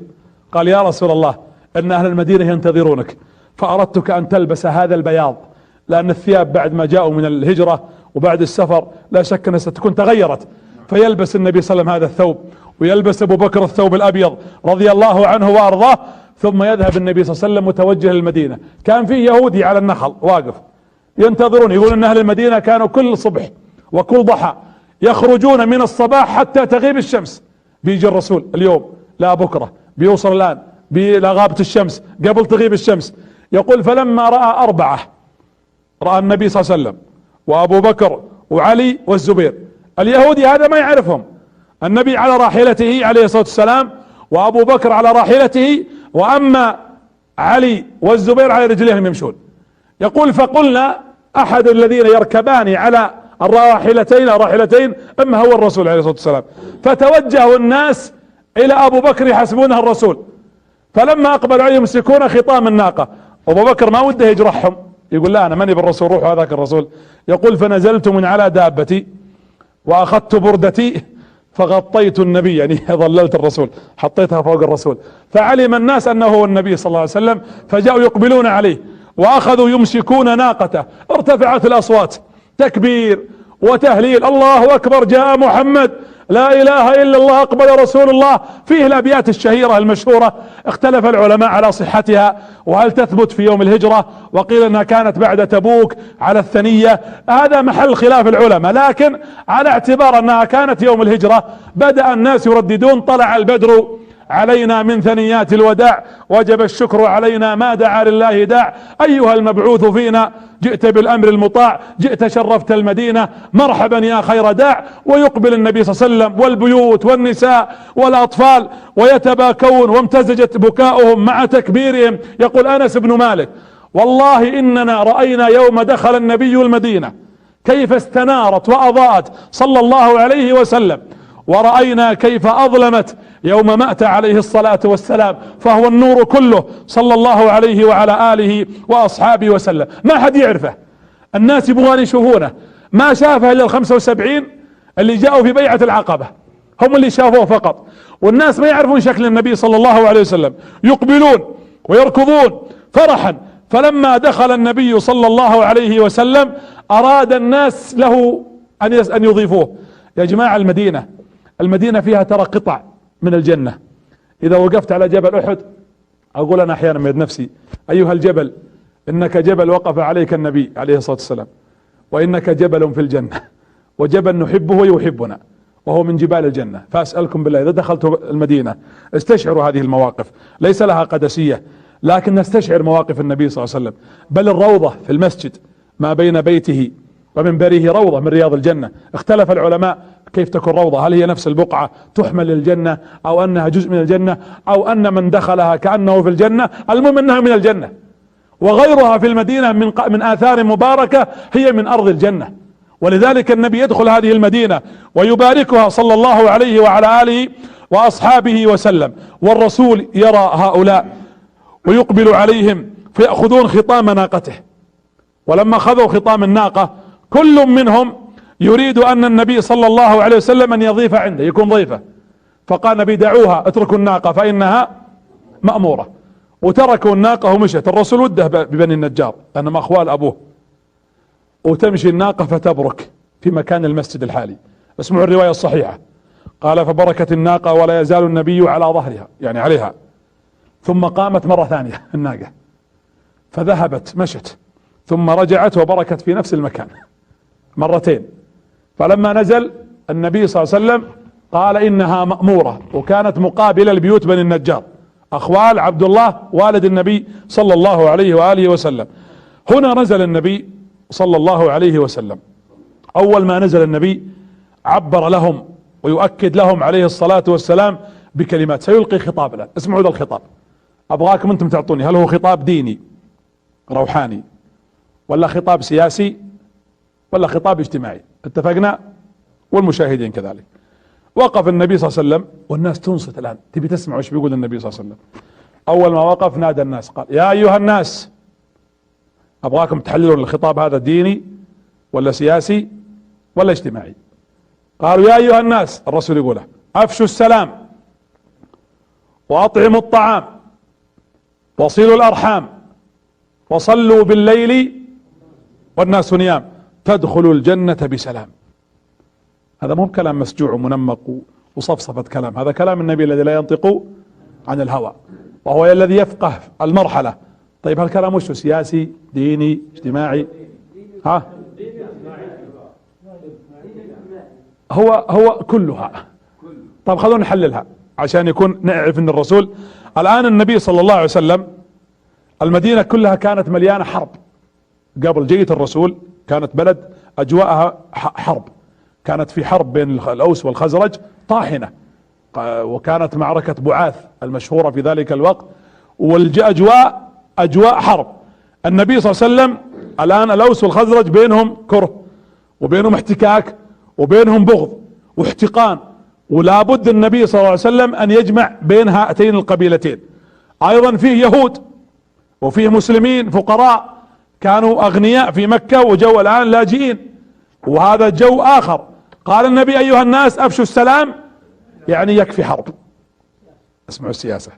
قال يا رسول الله ان اهل المدينة ينتظرونك، فاردتك ان تلبس هذا البياض، لان الثياب بعد ما جاءوا من الهجرة وبعد السفر لا شك انها ستكون تغيرت. فيلبس النبي صلى الله عليه وسلم هذا الثوب، ويلبس ابو بكر الثوب الابيض رضي الله عنه وارضاه، ثم يذهب النبي صلى الله عليه وسلم متوجه للمدينة. كان في يهودي على النخل واقف ينتظرون، يقول ان اهل المدينة كانوا كل صبح وكل ضحى يخرجون من الصباح حتى تغيب الشمس. بيجي الرسول اليوم لا بكرة، بيوصل الان لا غابت الشمس قبل تغيب الشمس. يقول فلما رأى أربعة، رأى النبي صلى الله عليه وسلم وابو بكر وعلي والزبير. اليهودي هذا ما يعرفهم. النبي على راحلته عليه الصلاة والسلام، وابو بكر على راحلته، واما علي والزبير على رجليهم يمشون. يقول فقلنا احد الذين يركبان على الراحلتين اما هو الرسول عليه الصلاة والسلام. فتوجه الناس الى ابو بكر يحسبونه الرسول، فلما اقبلوا عليه يمسكون خطام الناقة. ابو بكر ما وده يجرحهم، يقول لا انا ماني بالرسول، روحوا هذاك الرسول. يقول فنزلت من على دابتي واخذت بردتي فغطيت النبي، يعني ظللت الرسول، حطيتها فوق الرسول. فعلم الناس انه هو النبي صلى الله عليه وسلم، فجاءوا يقبلون عليه واخذوا يمسكون ناقته. ارتفعت الاصوات، تكبير وتهليل، الله اكبر، جاء محمد، لا اله الا الله، اقبل رسول الله. فيه الابيات الشهيرة المشهورة اختلف العلماء على صحتها وهل تثبت في يوم الهجرة، وقيل انها كانت بعد تبوك على الثنية، هذا محل خلاف العلماء. لكن على اعتبار انها كانت يوم الهجرة بدأ الناس يرددون طلع البدر علينا من ثنيات الوداع، وجب الشكر علينا ما دعا لله داع، ايها المبعوث فينا جئت بالامر المطاع، جئت شرفت المدينة، مرحبا يا خير داع. ويقبل النبي صلى الله عليه وسلم والبيوت والنساء والاطفال ويتباكون، وامتزجت بكاؤهم مع تكبيرهم. يقول انس بن مالك والله اننا رأينا يوم دخل النبي المدينة كيف استنارت واضاءت صلى الله عليه وسلم، ورأينا كيف اظلمت يوم مات عليه الصلاة والسلام، فهو النور كله صلى الله عليه وعلى آله وأصحابه وسلم. ما حد يعرفه، الناس يبغون يشوفونه، ما شافه إلا 75 اللي جاءوا في بيعة العقبة، هم اللي شافوه فقط. والناس ما يعرفون شكل النبي صلى الله عليه وسلم، يقبلون ويركضون فرحا. فلما دخل النبي صلى الله عليه وسلم أراد الناس له أن يضيفوه. يا جماعة المدينة فيها ترى قطع من الجنة. اذا وقفت على جبل احد اقول انا احيانا من نفسي ايها الجبل انك جبل وقف عليك النبي عليه الصلاة والسلام، وانك جبل في الجنة، وجبل نحبه ويحبنا، وهو من جبال الجنة. فاسألكم بالله اذا دخلت المدينة استشعروا هذه المواقف، ليس لها قدسية لكن نستشعر مواقف النبي صلى الله عليه وسلم. بل الروضة في المسجد ما بين بيته ومنبره روضة من رياض الجنة. اختلف العلماء كيف تكون روضة، هل هي نفس البقعة تحمل للجنة، او انها جزء من الجنة، او ان من دخلها كأنه في الجنة. المهم انها من الجنة، وغيرها في المدينة من آثار مباركة هي من ارض الجنة. ولذلك النبي يدخل هذه المدينة ويباركها صلى الله عليه وعلى آله واصحابه وسلم، والرسول يرى هؤلاء ويقبل عليهم فيأخذون خطام ناقته. ولما اخذوا خطام الناقة كل منهم يريد ان النبي صلى الله عليه وسلم ان يضيف عنده، يكون ضيفه. فقال النبي دعوها، اتركوا الناقة فانها مأمورة. وتركوا الناقة ومشت. الرسول وده ببني النجار لانهم اخوال ابوه، وتمشي الناقة فتبرك في مكان المسجد الحالي. اسمعوا الرواية الصحيحة. قال فبركت الناقة ولا يزال النبي على ظهرها، يعني عليها. ثم قامت مرة ثانية الناقة فذهبت مشت، ثم رجعت وبركت في نفس المكان مرتين. فلما نزل النبي صلى الله عليه وسلم قال انها مأمورة، وكانت مقابلة لبيوت بني النجار اخوال عبد الله والد النبي صلى الله عليه وآله وسلم. هنا نزل النبي صلى الله عليه وسلم. اول ما نزل النبي عبر لهم ويؤكد لهم عليه الصلاة والسلام بكلمات. سيلقي خطاب الآن، اسمعوا ذا الخطاب، ابغاكم انتم تعطوني هل هو خطاب ديني روحاني، ولا خطاب سياسي، ولا خطاب اجتماعي؟ اتفقنا؟ والمشاهدين كذلك. وقف النبي صلى الله عليه وسلم والناس تنصت الآن تبي تسمع وش بيقول النبي صلى الله عليه وسلم. أول ما وقف نادى الناس قال: يا أيها الناس، أبغاكم تحللون الخطاب هذا ديني ولا سياسي ولا اجتماعي. قالوا: يا أيها الناس، الرسول يقوله: أفشوا السلام وأطعموا الطعام وصلوا الأرحام وصلوا بالليل والناس نيام تدخلوا الجنة بسلام. هذا مو كلام مسجوع ومنمق وصفصفة كلام، هذا كلام النبي الذي لا ينطق عن الهوى وهو الذي يفقه المرحلة. طيب هالكلام وش سياسي ديني اجتماعي؟ ها هو كلها. طيب خلونا نحللها عشان يكون نعرف ان الرسول الان النبي صلى الله عليه وسلم المدينة كلها كانت مليانة حرب قبل جية الرسول، كانت بلد اجواءها حرب، كانت في حرب بين الاوس والخزرج طاحنة، وكانت معركة بعاث المشهورة في ذلك الوقت، اجواء حرب. النبي صلى الله عليه وسلم الان الاوس والخزرج بينهم كره وبينهم احتكاك وبينهم بغض واحتقان، ولا بد النبي صلى الله عليه وسلم ان يجمع بين هاتين القبيلتين. ايضا فيه يهود وفيه مسلمين فقراء كانوا اغنياء في مكة وجو الان لاجئين، وهذا جو اخر. قال النبي: ايها الناس افشوا السلام، يعني يكفي حرب، اسمعوا السياسة،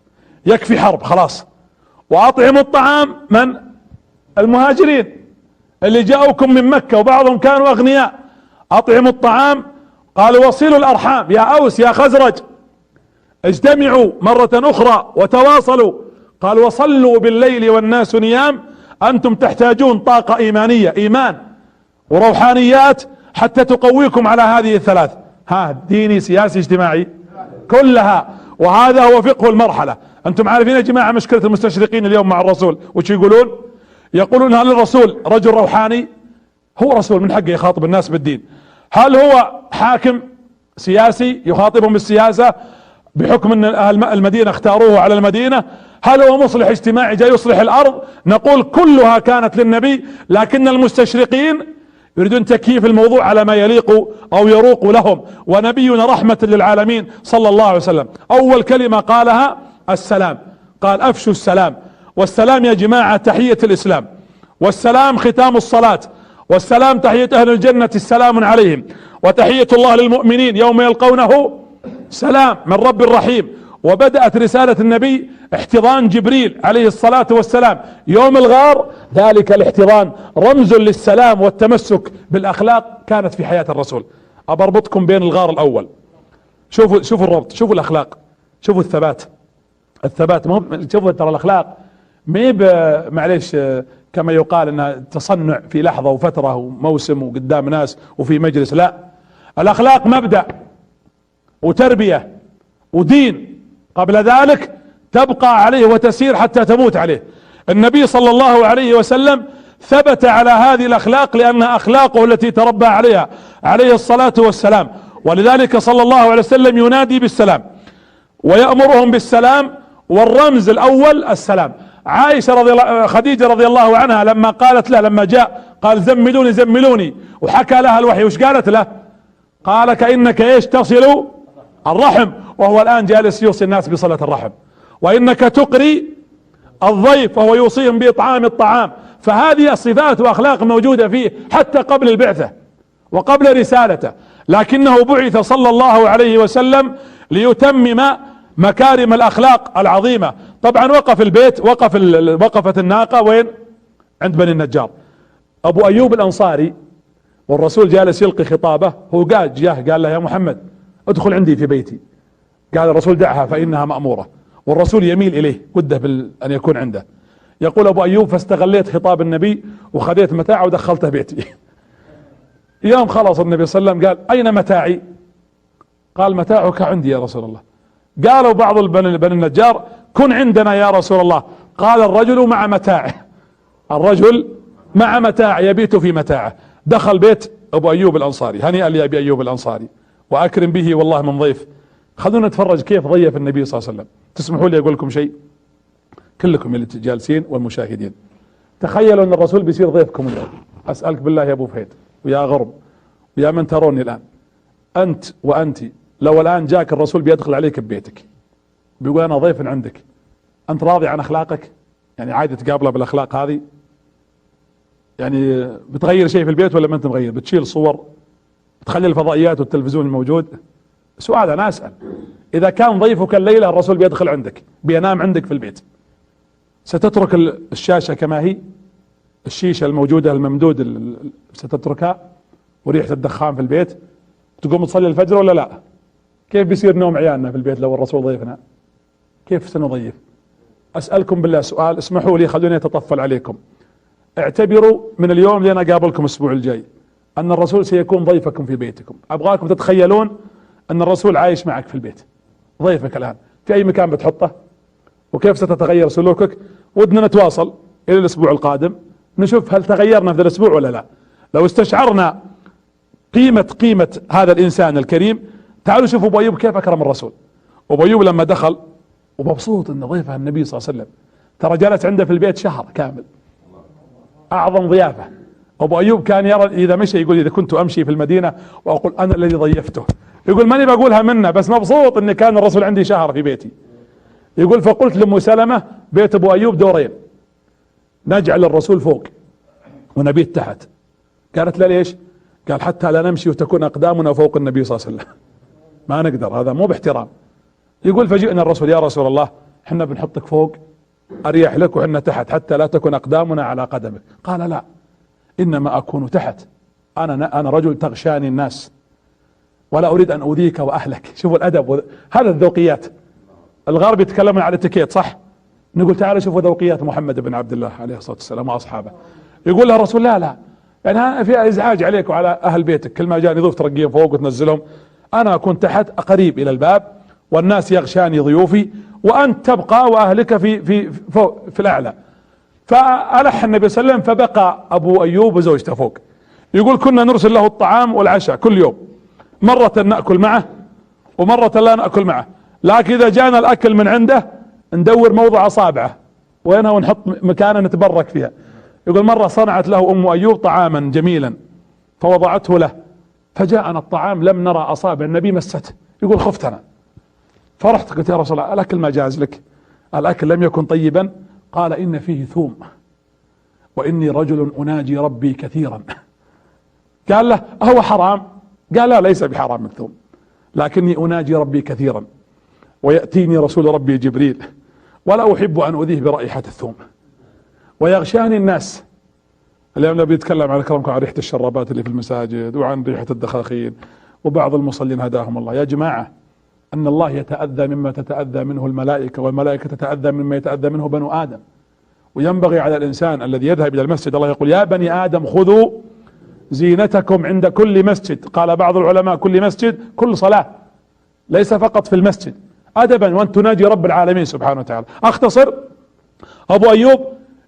يكفي حرب خلاص. واطعموا الطعام، من؟ المهاجرين اللي جاءوكم من مكة وبعضهم كانوا اغنياء، اطعموا الطعام. قالوا: وصلوا الارحام، يا اوس يا خزرج اجتمعوا مرة اخرى وتواصلوا. قال: وصلوا بالليل والناس نيام، انتم تحتاجون طاقة ايمانية، ايمان وروحانيات حتى تقويكم على هذه الثلاث، ديني سياسي اجتماعي كلها. وهذا هو فقه المرحلة. انتم عارفين يا جماعة مشكلة المستشرقين اليوم مع الرسول وش يقولون؟ يقولون: هل الرسول رجل روحاني؟ هو رسول من حقه يخاطب الناس بالدين. هل هو حاكم سياسي يخاطبهم بالسياسة بحكم ان اهل المدينة اختاروه على المدينة؟ هل هو مصلح اجتماعي جاي يصلح الارض؟ نقول كلها كانت للنبي، لكن المستشرقين يريدون تكييف الموضوع على ما يليق او يروق لهم، ونبينا رحمة للعالمين صلى الله عليه وسلم اول كلمة قالها السلام. قال: افشوا السلام. والسلام يا جماعة تحية الاسلام، والسلام ختام الصلاة، والسلام تحية اهل الجنة السلام عليهم، وتحية الله للمؤمنين يوم يلقونه سلام من رب الرحيم. وبدأت رسالة النبي احتضان جبريل عليه الصلاة والسلام يوم الغار، ذلك الاحتضان رمز للسلام والتمسك بالاخلاق كانت في حياة الرسول. ابربطكم بين الغار الاول، شوفوا الربط، شوفوا الاخلاق، شوفوا الثبات. شوفوا ترى الاخلاق ميب معليش كما يقال انها تصنع في لحظة وفترة وموسم وقدام ناس وفي مجلس، لا، الاخلاق مبدأ وتربية ودين، قبل ذلك تبقى عليه وتسير حتى تموت عليه. النبي صلى الله عليه وسلم ثبت على هذه الاخلاق لانها اخلاقه التي تربى عليها عليه الصلاة والسلام، ولذلك صلى الله عليه وسلم ينادي بالسلام ويأمرهم بالسلام، والرمز الاول السلام. عائشة خديجة رضي الله عنها لما قالت له، لما جاء قال: زملوني زملوني، وحكى لها الوحي، وش قالت له؟ قال: كأنك ايش؟ تصل الرحم، وهو الان جالس يوصي الناس بصلة الرحم. وانك تقري الضيف، وهو يوصيهم باطعام الطعام. فهذه الصفات واخلاق موجودة فيه حتى قبل البعثة وقبل رسالته، لكنه بعث صلى الله عليه وسلم ليتمم مكارم الاخلاق العظيمة. طبعا وقف البيت، وقفت الناقة وين؟ عند بني النجار. ابو ايوب الانصاري والرسول جالس يلقي خطابه، هو جاه قال له: يا محمد ادخل عندي في بيتي. قال الرسول: دعها فانها مأمورة. والرسول يميل اليه، وده ان يكون عنده. يقول ابو ايوب: فاستغليت خطاب النبي وخذيت متاعه ودخلته بيتي. يوم خلص النبي صلى الله عليه وسلم قال: اين متاعي؟ قال: متاعك عندي يا رسول الله. قالوا بعض بني النجار: كن عندنا يا رسول الله. قال: الرجل مع متاعه، الرجل مع متاعه يبيت في متاعه. دخل بيت ابو ايوب الانصاري، هنيئا لابي ايوب الانصاري واكرم به والله من ضيف. خلونا نتفرج كيف ضيف النبي صلى الله عليه وسلم. تسمحوا لي اقول لكم شيء كلكم اللي جالسين والمشاهدين، تخيلوا ان الرسول بيصير ضيفكم اليوم. اسالك بالله يا ابو فهيد، ويا غرب ويا من تروني الآن، أنت وأنت لو الآن جاك الرسول بيدخل عليك ببيتك بيقول أنا ضيف عندك، أنت راضي عن أخلاقك؟ يعني عادي تقابله بالأخلاق هذه؟ يعني بتغير شيء في البيت ولا ما أنت مغير؟ بتشيل صور، بتخلي الفضائيات والتلفزيون الموجود؟ سؤال أنا أسأل، إذا كان ضيفك الليلة الرسول بيدخل عندك بينام عندك في البيت، ستترك الشاشة كما هي، الشيشة الموجودة الممدود ستتركها، وريحة الدخان في البيت، تقوم تصلي الفجر ولا لا؟ كيف بيصير نوم عيالنا في البيت لو الرسول ضيفنا؟ كيف سنضيف؟ أسألكم بالله سؤال، اسمحوا لي خلوني أتطفل عليكم، اعتبروا من اليوم اللي أنا قابلكم الأسبوع الجاي أن الرسول سيكون ضيفكم في بيتكم. أبغاكم تتخيلون أن الرسول عايش معك في البيت، ضيفك الآن في أي مكان بتحطه، وكيف ستتغير سلوكك. ودنا نتواصل إلى الأسبوع القادم نشوف هل تغيرنا في الأسبوع ولا لا. لو استشعرنا قيمة هذا الإنسان الكريم، تعالوا شوفوا أبو أيوب كيف أكرم الرسول. أبو أيوب لما دخل ومبسوط أن ضيفه النبي صلى الله عليه وسلم، ترى جلس عنده في البيت شهر كامل، أعظم ضيافة. أبو أيوب كان يرى إذا مشى يقول إذا كنت أمشي في المدينة وأقول أنا الذي ضيفته، يقول ماني بقولها منه بس مبسوط أن كان الرسول عندي شهر في بيتي. يقول فقلت لأم سلمة بيت أبو أيوب دورين، نجعل الرسول فوق ونبيت تحت. قالت لا ليش؟ قال حتى لا نمشي وتكون أقدامنا فوق النبي صلى الله عليه وسلم، ما نقدر، هذا مو باحترام. يقول فجئنا الرسول يا رسول الله احنا بنحطك فوق أريح لك وحنا تحت حتى لا تكون أقدامنا على قدمك. قال لا، إنما أكون تحت، أنا رجل تغشاني الناس ولا أريد أن أؤذيك وأهلك. شوفوا الأدب، هذا الذوقيات. الغرب يتكلمون على الاتيكيت صح؟ نقول تعالوا شوفوا ذوقيات محمد بن عبد الله عليه الصلاة والسلام وأصحابه. يقول له الرسول لا يعني فيها إزعاج عليك وعلى أهل بيتك، كل ما جاني ضيوف ترقيهم فوق وتنزلهم، أنا أكون تحت قريب إلى الباب والناس يغشاني ضيوفي وأنت تبقى وأهلك في الأعلى. فألح النبي صلى الله عليه وسلم فبقى أبو أيوب وزوجته فوق. يقول كنا نرسل له الطعام والعشاء كل يوم، مرة نأكل معه ومرة لا نأكل معه، لكن إذا جانا الأكل من عنده ندور موضع أصابعه وينها ونحط مكانه نتبرك فيها. يقول مرة صنعت له أم أيوب طعاما جميلا فوضعته له، فجاءنا الطعام لم نرى أصابع النبي مسته. يقول خفت أنا، فرحت قلت يا رسول الله الأكل ما جاز لك، الأكل لم يكن طيبا. قال إن فيه ثوم وإني رجل أناجي ربي كثيرا. قال له أهو حرام؟ قال لا ليس بحرام الثوم، لكني أناجي ربي كثيرا ويأتيني رسول ربي جبريل ولا أحب أن أذيه برائحة الثوم ويغشاني الناس. اليوم نبي يتكلم على كرمكم عن ريحة الشرابات اللي في المساجد وعن ريحة الدخاخين، وبعض المصلين هداهم الله. يا جماعة أن الله يتأذى مما تتأذى منه الملائكة، والملائكة تتأذى مما يتأذى منه بنو آدم. وينبغي على الإنسان الذي يذهب إلى المسجد، الله يقول يا بني آدم خذوا زينتكم عند كل مسجد. قال بعض العلماء كل مسجد كل صلاة، ليس فقط في المسجد، أدبا وأن تناجي رب العالمين سبحانه وتعالى. أختصر، أبو أيوب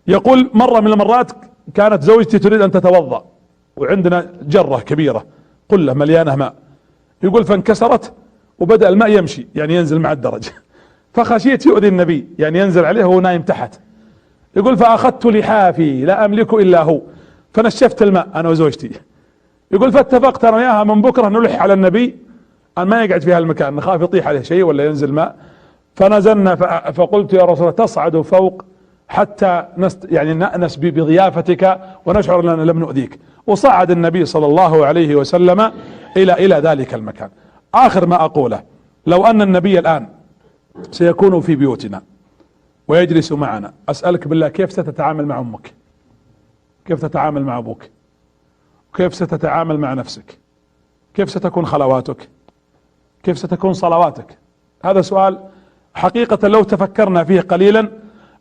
يقول مرة من المرات كانت زوجتي تريد أن تتوضأ وعندنا جرة كبيرة قلة مليانة ماء، يقول فانكسرت وبدأ الماء يمشي يعني ينزل مع الدرج، فخشيت يؤذي النبي يعني ينزل عليه وهو نايم تحت. يقول فأخذت لحافي لا أملك إلا هو فنشفت الماء أنا وزوجتي. يقول فاتفقت أنا وياها من بكرة نلح على النبي أن ما يقعد في هالمكان، نخاف يطيح عليه شيء ولا ينزل ماء. فنزلنا فقلت يا رسول الله تصعد فوق حتى يعني نأنس بضيافتك ونشعر أننا لم نؤذيك. وصعد النبي صلى الله عليه وسلم إلى ذلك المكان. آخر ما أقوله، لو أن النبي الآن سيكون في بيوتنا ويجلس معنا، أسألك بالله كيف ستتعامل مع أمك؟ كيف تتعامل مع أبوك؟ كيف ستتعامل مع نفسك؟ كيف ستكون خلواتك؟ كيف ستكون صلواتك؟ هذا سؤال حقيقة لو تفكرنا فيه قليلا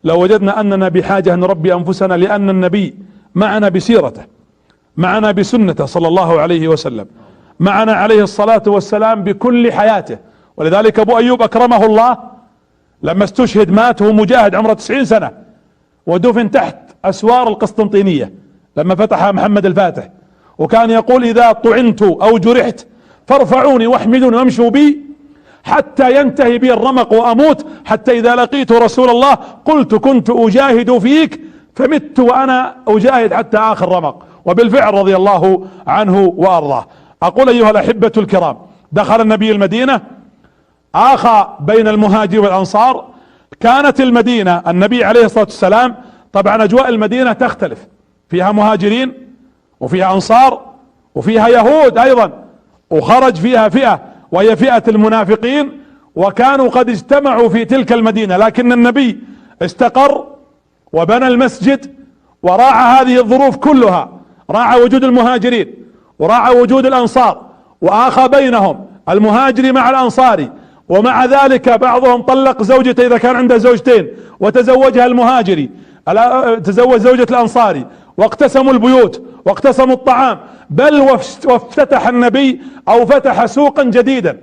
لوجدنا أننا بحاجة أن نربي أنفسنا، لأن النبي معنا بسيرته، معنا بسنته صلى الله عليه وسلم، معنا عليه الصلاة والسلام بكل حياته. ولذلك أبو أيوب أكرمه الله لما استشهد مات وهو مجاهد عمره 90 سنة ودفن تحت أسوار القسطنطينية لما فتحها محمد الفاتح، وكان يقول إذا طعنت أو جرحت فارفعوني واحمدوني وامشوا بي حتى ينتهي بي الرمق وأموت، حتى إذا لقيت رسول الله قلت كنت أجاهد فيك فمت وأنا أجاهد حتى آخر رمق. وبالفعل رضي الله عنه وأرضاه. أقول أيها الأحبة الكرام، دخل النبي المدينة، آخى بين المهاجر والأنصار. كانت المدينة النبي عليه الصلاة والسلام، طبعا أجواء المدينة تختلف، فيها مهاجرين وفيها أنصار وفيها يهود أيضا، وخرج فيها فئة وهي فئة المنافقين، وكانوا قد اجتمعوا في تلك المدينة. لكن النبي استقر وبنى المسجد وراعى هذه الظروف كلها، راعى وجود المهاجرين وراعى وجود الأنصار، وآخى بينهم المهاجري مع الأنصاري. ومع ذلك بعضهم طلق زوجته إذا كان عنده زوجتين وتزوجها المهاجري، تزوج زوجة الأنصاري، واقتسموا البيوت واقتسموا الطعام. بل وافتتح النبي أو فتح سوقا جديدا،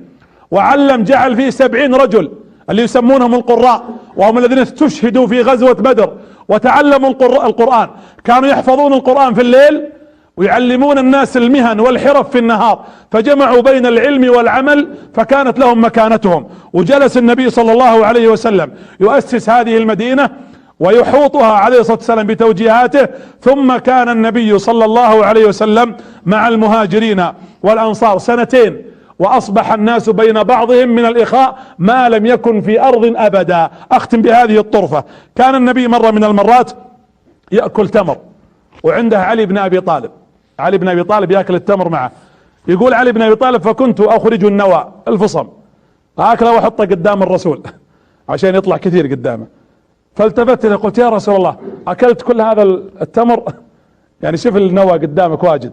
وعلم، جعل فيه 70 رجل اللي يسمونهم القراء، وهم الذين استشهدوا في غزوة بدر وتعلموا القرآن. كانوا يحفظون القرآن في الليل ويعلمون الناس المهن والحرف في النهار، فجمعوا بين العلم والعمل فكانت لهم مكانتهم. وجلس النبي صلى الله عليه وسلم يؤسس هذه المدينة ويحوطها عليه الصلاة والسلام بتوجيهاته. ثم كان النبي صلى الله عليه وسلم مع المهاجرين والأنصار 2 وأصبح الناس بين بعضهم من الإخاء ما لم يكن في أرض أبدا. أختم بهذه الطرفة. كان النبي مرة من المرات يأكل تمر، وعنده علي بن أبي طالب. علي بن أبي طالب يأكل التمر معه. يقول علي بن أبي طالب: فكنت أخرج النوى، الفصم، أكله وأحطه قدام الرسول عشان يطلع كثير قدامه. فالتفت له قلت: يا رسول الله، أكلت كل هذا التمر؟ يعني شوف النوى قدامك واجد.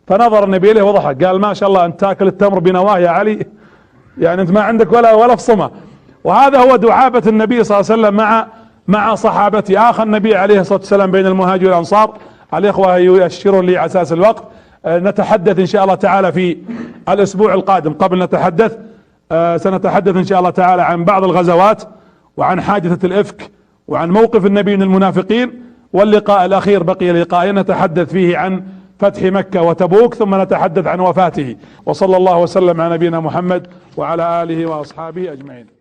فنظر النبي إليه وضحك، قال: ما شاء الله، أنت تاكل التمر بنواه يا علي، يعني أنت ما عندك ولا فصمة. وهذا هو دعابة النبي صلى الله عليه وسلم مع صحابته. آخى النبي عليه الصلاة والسلام بين المهاجر والأنصار. الإخوة يشيرون لي على أساس الوقت. نتحدث إن شاء الله تعالى في الأسبوع القادم. قبل نتحدث سنتحدث إن شاء الله تعالى عن بعض الغزوات، وعن حادثة الإفك، وعن موقف النبي من المنافقين. واللقاء الأخير بقي لقاء نتحدث فيه عن فتح مكة وتبوك، ثم نتحدث عن وفاته. وصلى الله وسلم على نبينا محمد وعلى آله وأصحابه أجمعين.